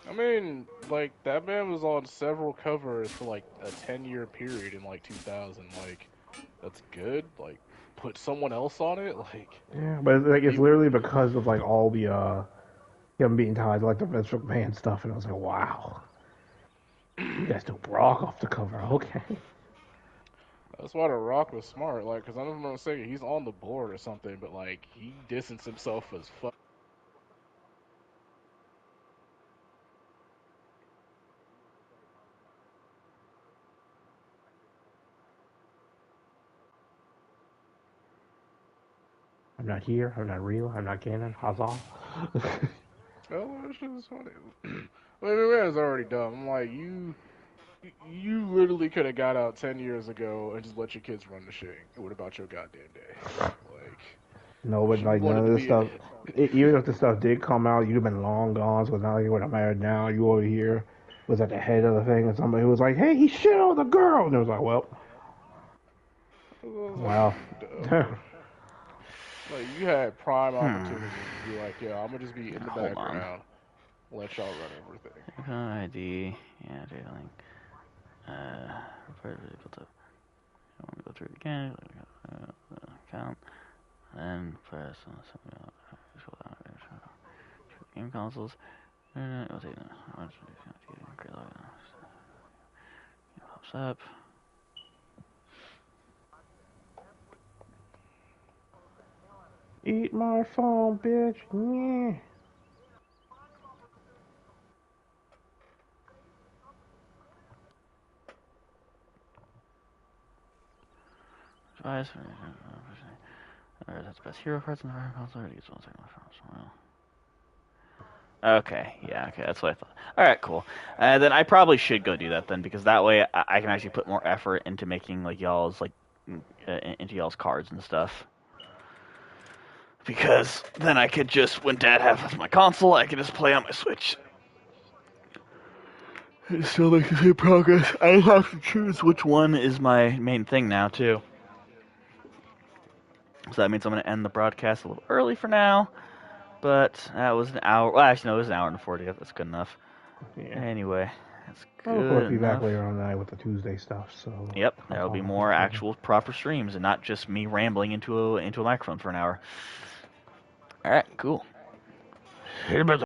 I mean, like, that man was on several covers for like a 10-year period in like 2000. Like, that's good. Like, put someone else on it. Like, Yeah, but like it's he, literally because of like all the him being tied to like the Vince McMahon stuff, and I was like, wow, you guys took Brock off the cover, okay? that's why The Rock was smart. Like, because I don't remember saying he's on the board or something, but like, he distanced himself as fuck. I'm not here. I'm not real. I'm not canon. Huzzah! Oh, that shit is funny. I mean, man's already dumb. I'm like, you literally could have got out 10 years ago and just let your kids run the shit. What about your goddamn day? Like, No, but you like wanted none to of this be in stuff. it. Even if the stuff did come out, you'd have been long gone. So it's not like what I'm at now. You over here was at the head of the thing, and somebody who was like, "Hey, he shit on the girl," and it was like, "Well, I was like, well." dumb. Like, you had prime opportunity to be like, yeah, I'm gonna just be in the Hold on. background, let y'all run everything. ID. Yeah, data link. Report vehicle to. I want to go through it again. Account. Then press on something else. Game consoles. I'll take that. Pops up. Eat my phone, bitch. Yeah. Buys. That's best hero cards in the console. Okay, yeah, okay, that's what I thought. All right, cool. Then I probably should go do that then, because that way I can actually put more effort into making like y'all's into y'all's cards and stuff. Because then I could just, when Dad has my console, I could just play on my Switch. It still makes the same progress. I have to choose which one is my main thing now too. So that means I'm going to end the broadcast a little early for now. But that was an hour. Well, actually, no, it was an hour and 40. That's good enough. Yeah. Anyway, that's I'll of course good be back enough. later on tonight with the Tuesday stuff. So Yep, there'll be more actual proper streams and not just me rambling into a microphone for an hour. All right, cool.